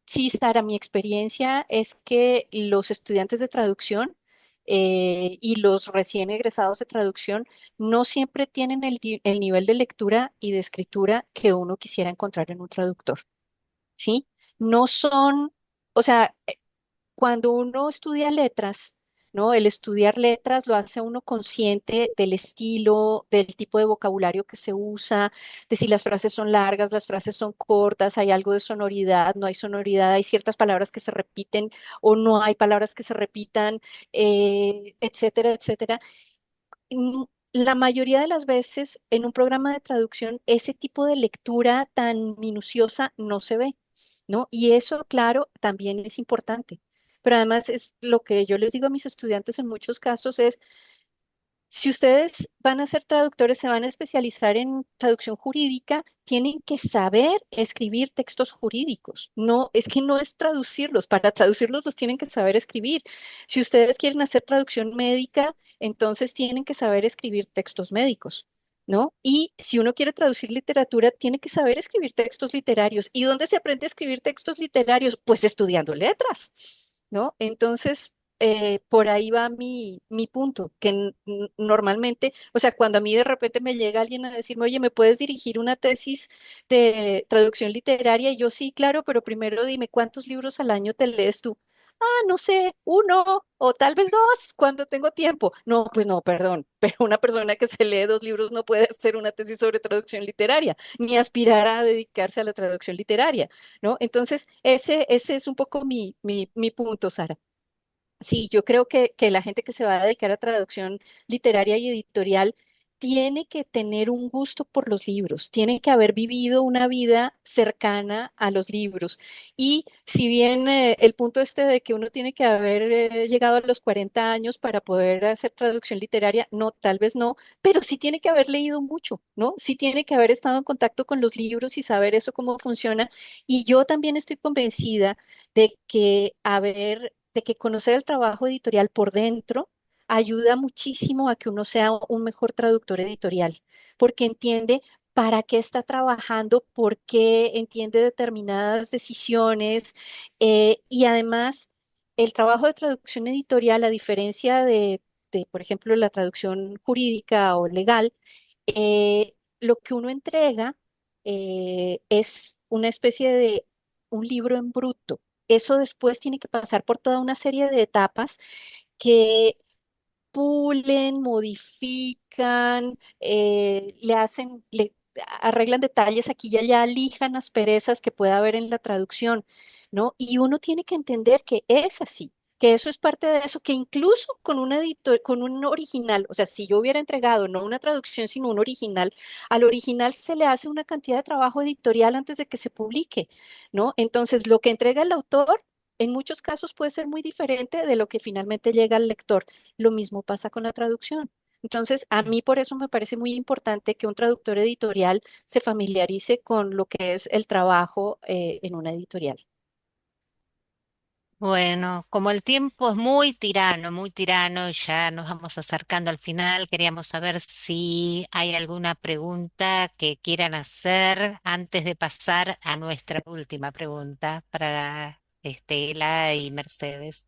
Sí, Sara, mi experiencia es que los estudiantes de traducción y los recién egresados de traducción no siempre tienen el nivel de lectura y de escritura que uno quisiera encontrar en un traductor. ¿Sí? No son, o sea, cuando uno estudia letras, ¿no? El estudiar letras lo hace a uno consciente del estilo, del tipo de vocabulario que se usa, de si las frases son largas, las frases son cortas, hay algo de sonoridad, no hay sonoridad, hay ciertas palabras que se repiten o no hay palabras que se repitan, etcétera, etcétera. La mayoría de las veces en un programa de traducción ese tipo de lectura tan minuciosa no se ve, ¿no? Y eso, claro, también es importante. Pero además es lo que yo les digo a mis estudiantes en muchos casos es, si ustedes van a ser traductores, se van a especializar en traducción jurídica, tienen que saber escribir textos jurídicos. No, es que no es traducirlos, para traducirlos los tienen que saber escribir. Si ustedes quieren hacer traducción médica, entonces tienen que saber escribir textos médicos, ¿no? Y si uno quiere traducir literatura, tiene que saber escribir textos literarios. ¿Y dónde se aprende a escribir textos literarios? Pues estudiando letras, ¿no? Entonces, por ahí va mi punto, que normalmente, o sea, cuando a mí de repente me llega alguien a decirme, oye, ¿me puedes dirigir una tesis de traducción literaria? Y yo sí, claro, pero primero dime, ¿cuántos libros al año te lees tú? Ah, no sé, uno o tal vez dos, cuando tengo tiempo. No, pues no, perdón, pero una persona que se lee 2 libros no puede hacer una tesis sobre traducción literaria, ni aspirar a dedicarse a la traducción literaria, ¿no? Entonces, ese es un poco mi punto, Sara. Sí, yo creo que la gente que se va a dedicar a traducción literaria y editorial tiene que tener un gusto por los libros, tiene que haber vivido una vida cercana a los libros. Y si bien el punto este de que uno tiene que haber llegado a los 40 años para poder hacer traducción literaria, no, tal vez no, pero sí tiene que haber leído mucho, ¿no? Sí tiene que haber estado en contacto con los libros y saber eso cómo funciona. Y yo también estoy convencida de que conocer el trabajo editorial por dentro ayuda muchísimo a que uno sea un mejor traductor editorial, porque entiende para qué está trabajando, por qué entiende determinadas decisiones, y además el trabajo de traducción editorial, a diferencia por ejemplo, la traducción jurídica o legal, lo que uno entrega es una especie de un libro en bruto. Eso después tiene que pasar por toda una serie de etapas que pulen, modifican, le arreglan detalles aquí y allá, lijan asperezas que pueda haber en la traducción, ¿no? Y uno tiene que entender que es así, que eso es parte de eso, que incluso con un editor, con un original, o sea, si yo hubiera entregado no una traducción, sino un original, al original se le hace una cantidad de trabajo editorial antes de que se publique, ¿no? Entonces, lo que entrega el autor en muchos casos puede ser muy diferente de lo que finalmente llega al lector. Lo mismo pasa con la traducción. Entonces, a mí por eso me parece muy importante que un traductor editorial se familiarice con lo que es el trabajo en una editorial. Bueno, como el tiempo es muy tirano, y ya nos vamos acercando al final, queríamos saber si hay alguna pregunta que quieran hacer antes de pasar a nuestra última pregunta para Estela y Mercedes.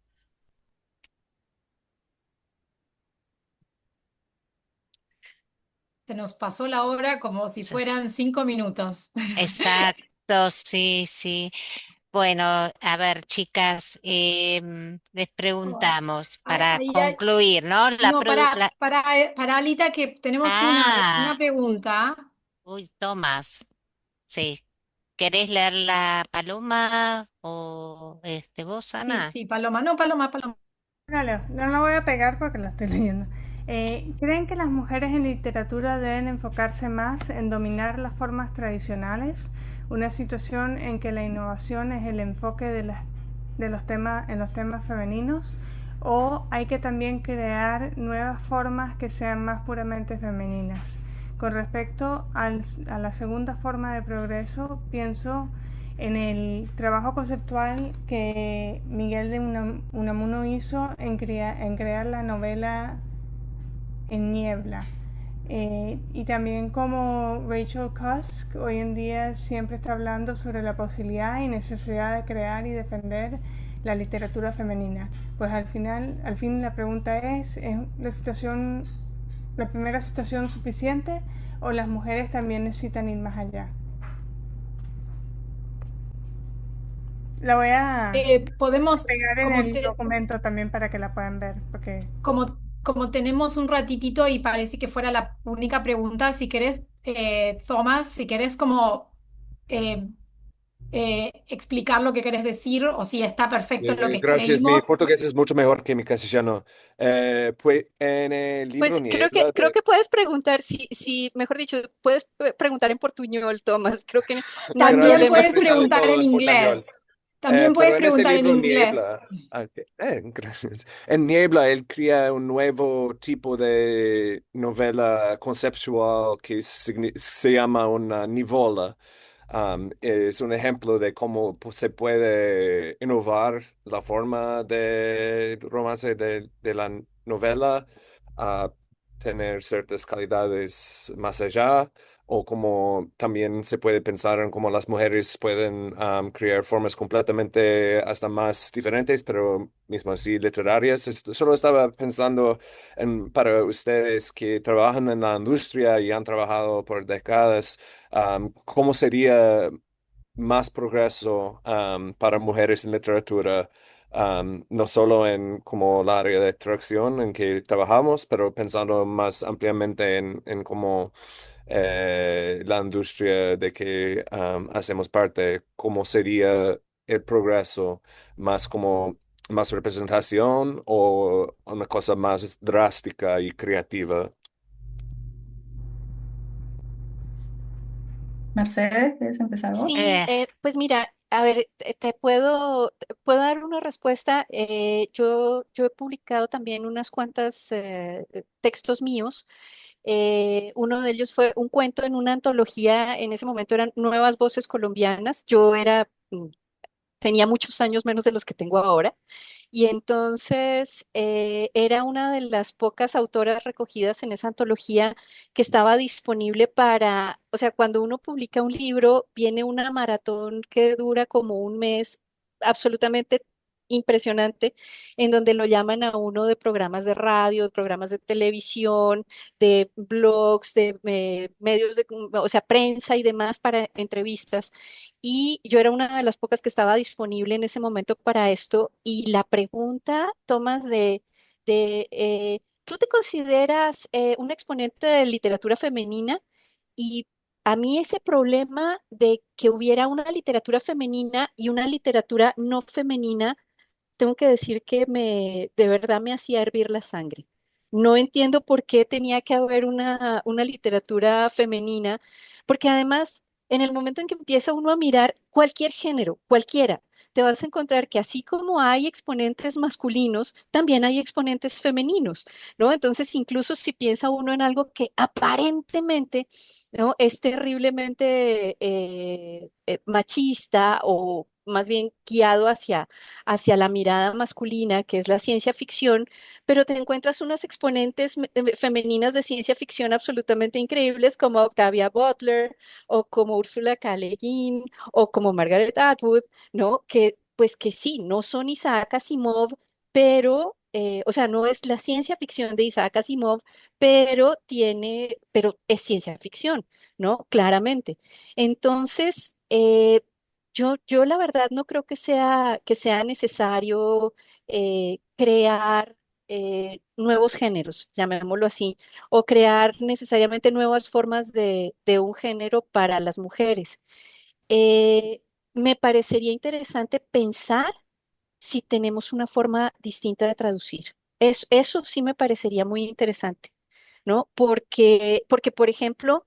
Se nos pasó la hora como si Ya. fueran 5 minutos. Exacto, sí, sí. Bueno, a ver, chicas, les Oh, preguntamos para ahí concluir, ¿no? no, para Alita, que tenemos una Ah, pregunta. uy, Tomás, sí. ¿Querés leer la paloma o vos, Sí, Ana? sí, Paloma. No, Paloma, Paloma. Dale, no la voy a pegar porque la estoy leyendo. ¿Creen que las mujeres en literatura deben enfocarse más en dominar las formas tradicionales? Una situación en que la innovación es el enfoque de los temas, en los temas femeninos. ¿O hay que también crear nuevas formas que sean más puramente femeninas? Con respecto a la segunda forma de progreso, pienso en el trabajo conceptual que Miguel de Unamuno hizo en crear la novela En Niebla. Y también como Rachel Cusk hoy en día siempre está hablando sobre la posibilidad y necesidad de crear y defender la literatura femenina. Pues al fin la pregunta ¿es la primera situación suficiente o las mujeres también necesitan ir más allá? La voy a Podemos, pegar en como, el documento también para que la puedan ver, porque como tenemos un ratitito y parece que fuera la única pregunta, si querés, Tomás, si querés como eh, explicar lo que querés decir o si está perfecto lo que Gracias, mi escribimos. portugués es mucho mejor que mi castellano. Pues en el libro Pues creo que, Niebla creo de... que puedes preguntar, si, mejor dicho, puedes preguntar en portuñol, Tomás. Creo que no hay También Gracias, problema. puedes me sale preguntar todo en en español. inglés. También puedes Pero en ese preguntar en libro inglés. Niebla, gracias. En Niebla, él crea un nuevo tipo de novela conceptual que se llama una nivola. Es un ejemplo de cómo se puede innovar la forma de romance de la novela a tener ciertas calidades más allá, o como también se puede pensar en cómo las mujeres pueden crear formas completamente hasta más diferentes, pero mismo así literarias. Solo estaba pensando para ustedes que trabajan en la industria y han trabajado por décadas, ¿cómo sería más progreso para mujeres en literatura? No solo en como el área de traducción en que trabajamos, pero pensando más ampliamente en cómo la industria de que hacemos parte, cómo sería el progreso, más como más representación o una cosa más drástica y creativa. Mercedes, ¿quieres empezar vos? Sí, Eh, pues mira, a ver, te puedo dar una respuesta. Yo he publicado también unas cuantas textos míos. Uno de ellos fue un cuento en una antología, en ese momento eran Nuevas Voces Colombianas. Tenía muchos años menos de los que tengo ahora. Y entonces era una de las pocas autoras recogidas en esa antología que estaba disponible para, o sea, cuando uno publica un libro, viene una maratón que dura como un mes absolutamente impresionante, en donde lo llaman a uno de programas de radio, de programas de televisión, de blogs, de medios de, o sea, prensa y demás para entrevistas. Y yo era una de las pocas que estaba disponible en ese momento para esto. Y la pregunta, Tomás, ¿tú te consideras un exponente de literatura femenina? Y a mí ese problema de que hubiera una literatura femenina y una literatura no femenina, tengo que decir que de verdad me hacía hervir la sangre. No entiendo por qué tenía que haber una literatura femenina, porque además, en el momento en que empieza uno a mirar cualquier género, cualquiera, te vas a encontrar que así como hay exponentes masculinos, también hay exponentes femeninos, ¿no? Entonces, incluso si piensa uno en algo que aparentemente, ¿no?, es terriblemente machista o más bien guiado hacia la mirada masculina, que es la ciencia ficción, pero te encuentras unas exponentes femeninas de ciencia ficción absolutamente increíbles como Octavia Butler o como Ursula K. Le Guin o como Margaret Atwood, ¿no? Que pues que sí, no son Isaac Asimov, pero, o sea, no es la ciencia ficción de Isaac Asimov, pero es ciencia ficción, ¿no? Claramente. Entonces, yo la verdad no creo que sea necesario crear nuevos géneros, llamémoslo así, o crear necesariamente nuevas formas de un género para las mujeres. Eh, Me parecería interesante pensar si tenemos una forma distinta de traducir. Eso sí me parecería muy interesante, ¿no? Porque por ejemplo,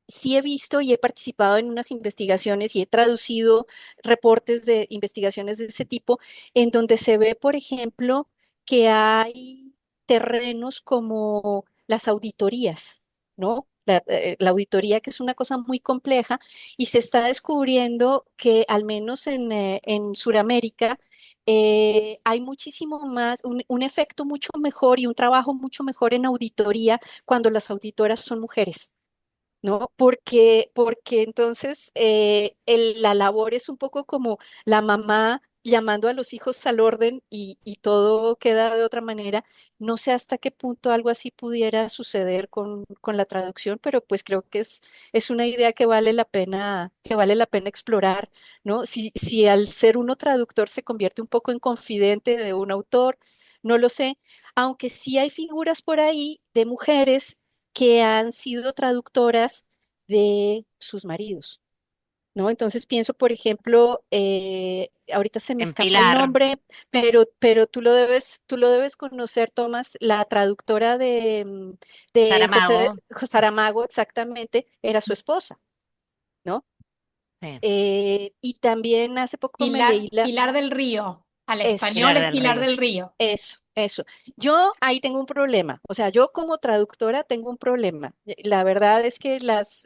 sí he visto y he participado en unas investigaciones y he traducido reportes de investigaciones de ese tipo, en donde se ve, por ejemplo, que hay terrenos como las auditorías, ¿no? La auditoría, que es una cosa muy compleja, y se está descubriendo que al menos en Sudamérica hay muchísimo más, un efecto mucho mejor y un trabajo mucho mejor en auditoría cuando las auditoras son mujeres. ¿No? Porque entonces la labor es un poco como la mamá llamando a los hijos al orden y todo queda de otra manera. No sé hasta qué punto algo así pudiera suceder con la traducción, pero pues creo que es una idea que vale la pena explorar, ¿no? Si al ser uno traductor se convierte un poco en confidente de un autor, no lo sé, aunque sí hay figuras por ahí de mujeres que han sido traductoras de sus maridos. ¿No? Entonces pienso, por ejemplo, ahorita se me En escapa el Pilar, nombre, pero tú lo debes conocer, Tomás, la traductora de Saramago, José Saramago, exactamente, era su esposa, ¿no? sí, Y también hace poco me Pilar, leí Pilar del Río. Al eso, español Pilar es del Pilar Río. del Río. eso. Yo ahí tengo un problema, o sea, yo como traductora tengo un problema. La verdad es que las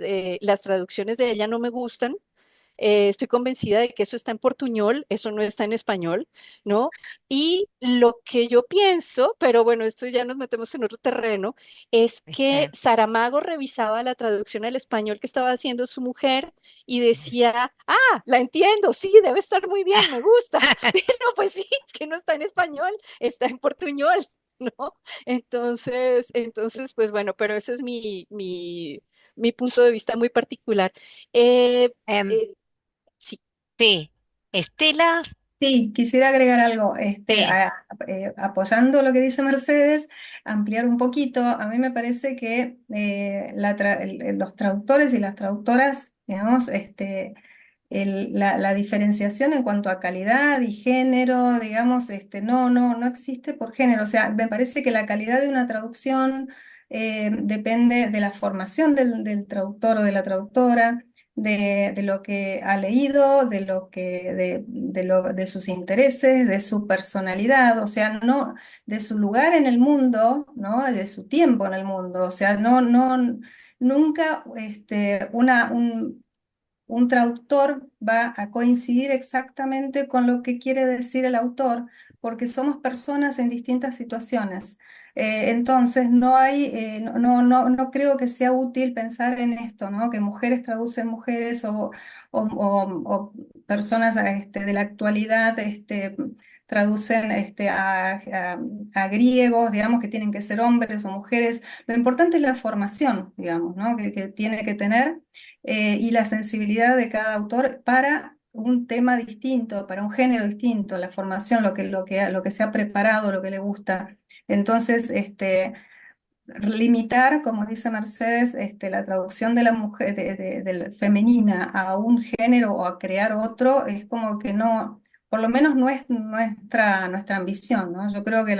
traducciones de ella no me gustan. Estoy convencida de que eso está en portuñol, eso no está en español, ¿no? Y lo que yo pienso, pero bueno, esto ya nos metemos en otro terreno, es Sí. que Saramago revisaba la traducción al español que estaba haciendo su mujer y decía, la entiendo, sí, debe estar muy bien, me gusta, pero pues sí, es que no está en español, está en portuñol, ¿no? Pues bueno, pero ese es mi punto de vista muy particular. Eh, Em, eh, Sí, sí, Estela, Sí, quisiera agregar algo, sí, apoyando lo que dice Mercedes, ampliar un poquito. A mí me parece que los traductores y las traductoras, digamos, la diferenciación en cuanto a calidad y género, digamos, no existe por género. O sea, me parece que la calidad de una traducción depende de la formación del traductor o de la traductora, de lo que ha leído, de sus intereses, de su personalidad, o sea, no de su lugar en el mundo, ¿no? De su tiempo en el mundo. O sea, nunca un traductor va a coincidir exactamente con lo que quiere decir el autor, porque somos personas en distintas situaciones. Entonces, no creo que sea útil pensar en esto, ¿no? Que mujeres traducen mujeres o personas de la actualidad traducen a griegos, digamos, que tienen que ser hombres o mujeres. Lo importante es la formación, digamos, ¿no? Que tiene que tener y la sensibilidad de cada autor para un tema distinto, para un género distinto, la formación, lo que se ha preparado, lo que le gusta. Entonces, limitar, como dice Mercedes, la traducción de la mujer, de la femenina a un género o a crear otro, es como que no, por lo menos no es nuestra ambición, ¿no? Yo creo que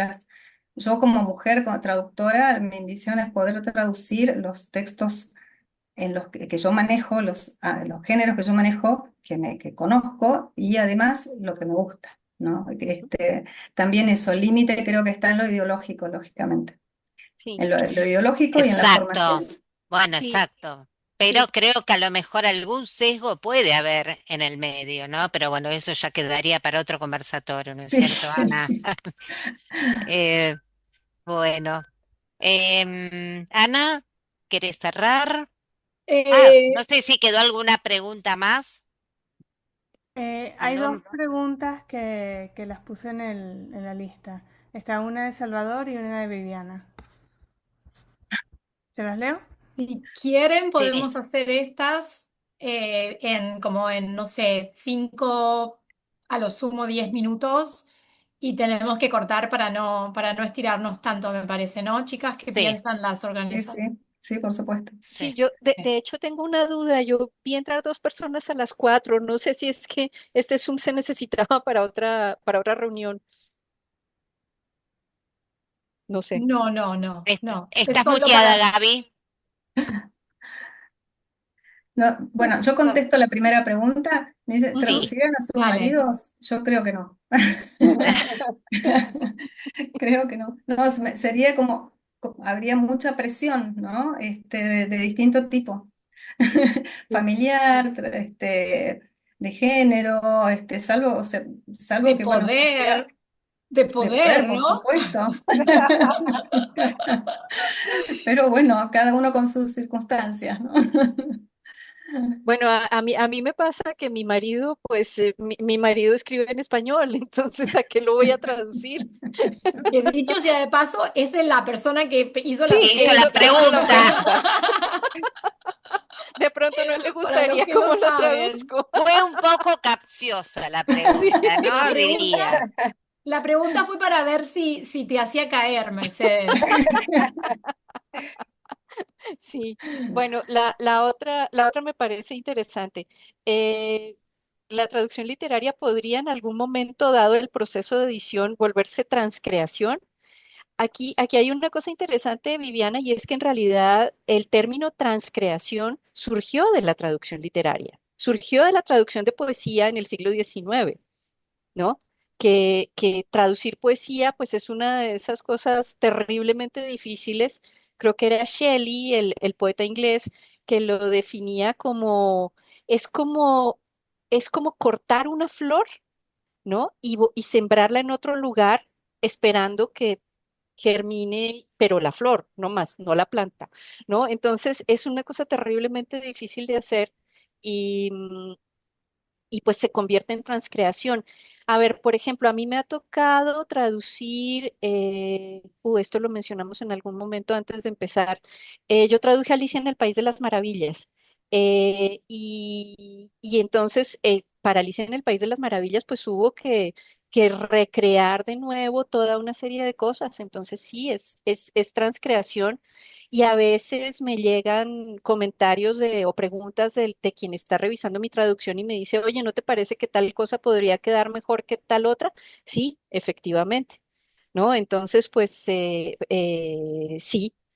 yo como mujer, como traductora, mi ambición es poder traducir los textos en los que yo manejo, los géneros que yo manejo, que conozco, y además lo que me gusta, ¿no? También eso, el límite creo que está en lo ideológico, lógicamente, sí, en lo ideológico y en la exacto. formación. Bueno, sí, exacto. Pero sí, creo que a lo mejor algún sesgo puede haber en el medio, ¿no? Pero bueno, eso ya quedaría para otro conversatorio, ¿no es Sí. cierto, Ana? Eh, bueno, Ana, ¿querés cerrar? No Eh, sé si quedó alguna pregunta más. Hay dos ¿Algún? preguntas que las puse en la lista. Está una de Salvador y una de Viviana. ¿Se las leo? Si quieren, Sí. podemos hacer estas como en, no sé, 5, a lo sumo 10 minutos y tenemos que cortar para no estirarnos tanto, me parece, ¿no? Chicas, ¿qué Sí, piensan las Sí, organizadoras? sí, sí, por supuesto. sí. yo de hecho tengo una duda, yo vi entrar dos personas a las 4, no sé si es que este Zoom se necesitaba para otra reunión, no sé. No, no, no, no. Es Estás solo muteada, para... Gaby. No, bueno, yo Dale. contesto la primera pregunta. Me dice, Ujú. Sí. ¿traducirían a sus Dale. maridos? Yo creo que no. Creo que no. No, sería habría mucha presión, ¿no? De distinto tipo. Familiar, de género, salvo De que, bueno, yo sea poder, de de poder, poder, por ¿no? supuesto. Pero bueno, cada uno con sus circunstancias, ¿no? Bueno, a mí me pasa que mi marido, pues mi marido escribe en español, entonces ¿a qué lo voy a traducir? Que dicho sea de paso, esa es la persona que hizo la Sí, Que hizo él la fue pregunta. el que hizo la pregunta. pregunta. De pronto no le Para los gustaría que no cómo lo saben. traduzco. Fue un poco capciosa la Sí. pregunta, La ¿no? pregunta, Diría. la pregunta fue para ver si te hacía caer, Mercedes. Sí, bueno, la otra me parece interesante. Eh, la traducción literaria podría en algún momento, dado el proceso de edición, volverse transcreación. Aquí hay una cosa interesante, Viviana, y es que en realidad el término transcreación surgió de la traducción literaria, surgió de la traducción de poesía en el siglo XIX, ¿no? Que traducir poesía, pues es una de esas cosas terriblemente difíciles. Creo que era Shelley, el poeta inglés, que lo definía como, es como, es como cortar una flor, ¿no? Y sembrarla en otro lugar esperando que germine, pero la flor, no más, no la planta, ¿no? Entonces es una cosa terriblemente difícil de hacer y, y pues se convierte en transcreación. A ver, por ejemplo, a mí me ha tocado traducir, esto lo mencionamos en algún momento antes de empezar, yo traduje Alicia en el País de las Maravillas. Y entonces, para Alicia en el País de las Maravillas, pues hubo que recrear de nuevo toda una serie de cosas. Entonces, sí, es transcreación y a veces me llegan comentarios o preguntas de quien está revisando mi traducción y me dice, oye, ¿no te parece que tal cosa podría quedar mejor que tal otra? Sí, efectivamente, ¿no? Entonces, pues sí,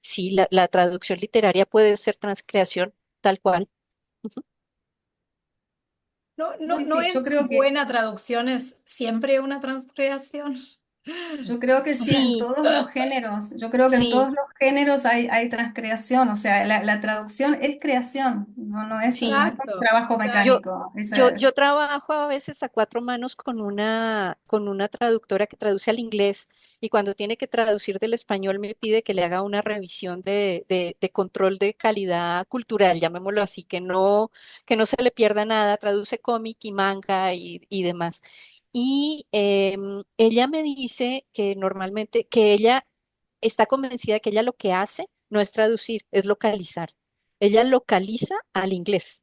sí, la traducción literaria puede ser transcreación tal cual. Ujú. No, no, Sí, no sí, yo es creo que buena traducción, es siempre una transcreación. Yo creo que sí, en Sí, todos los géneros, yo creo que en todos sí, los géneros hay transcreación, o sea, la traducción es creación, no sí. es un Exacto, trabajo Yo, exacto. mecánico, yo trabajo a veces a cuatro manos con una traductora que traduce al inglés y cuando tiene que traducir del español me pide que le haga una revisión de control de calidad cultural, llamémoslo así, que no se le pierda nada, traduce cómic y manga y demás. Y ella me dice que normalmente, que ella está convencida que ella lo que hace no es traducir, es localizar. Ella localiza al inglés.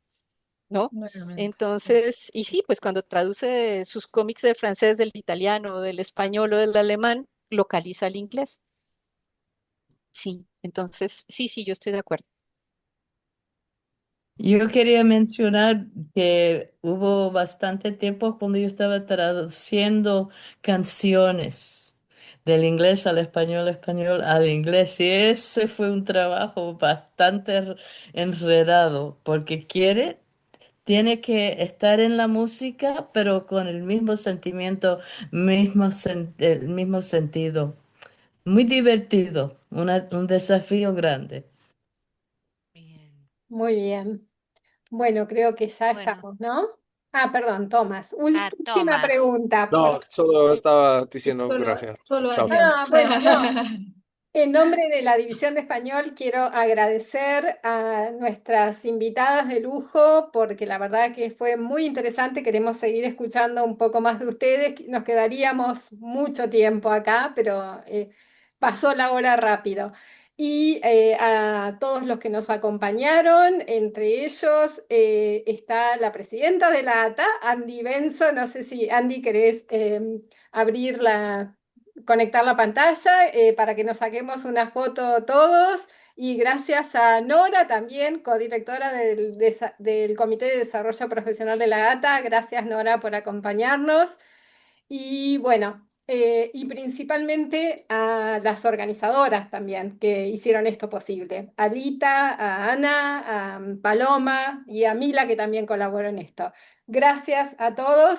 ¿No? Nuevamente, sí. Entonces, y sí, pues cuando traduce sus cómics del francés, del italiano, del español o del alemán, localiza el inglés. Sí, entonces, sí, sí, yo estoy de acuerdo. Yo quería mencionar que hubo bastante tiempo cuando yo estaba traduciendo canciones del inglés al español, español al inglés, y ese fue un trabajo bastante enredado, porque tiene que estar en la música, pero con el mismo sentimiento, el mismo sentido. Muy divertido, un desafío grande. Bien. Muy bien. Bueno, creo que ya Bueno, estamos, ¿no? Ah, perdón, Tomás. Última Tomás. pregunta. No, solo estaba diciendo Solo, gracias. solo Chao. adiós. Ah, bueno, no. En nombre de la División de Español, quiero agradecer a nuestras invitadas de lujo porque la verdad que fue muy interesante. Queremos seguir escuchando un poco más de ustedes. Nos quedaríamos mucho tiempo acá, pero pasó la hora rápido. Y a todos los que nos acompañaron, entre ellos está la presidenta de la ATA, Andy Benzo. No sé si Andy querés abrir conectar la pantalla para que nos saquemos una foto todos. Y gracias a Nora también, codirectora del Comité de Desarrollo Profesional de la ATA. Gracias, Nora, por acompañarnos. Y bueno, y principalmente a las organizadoras también que hicieron esto posible. A Lita, a Ana, a Paloma y a Mila que también colaboró en esto. Gracias a todos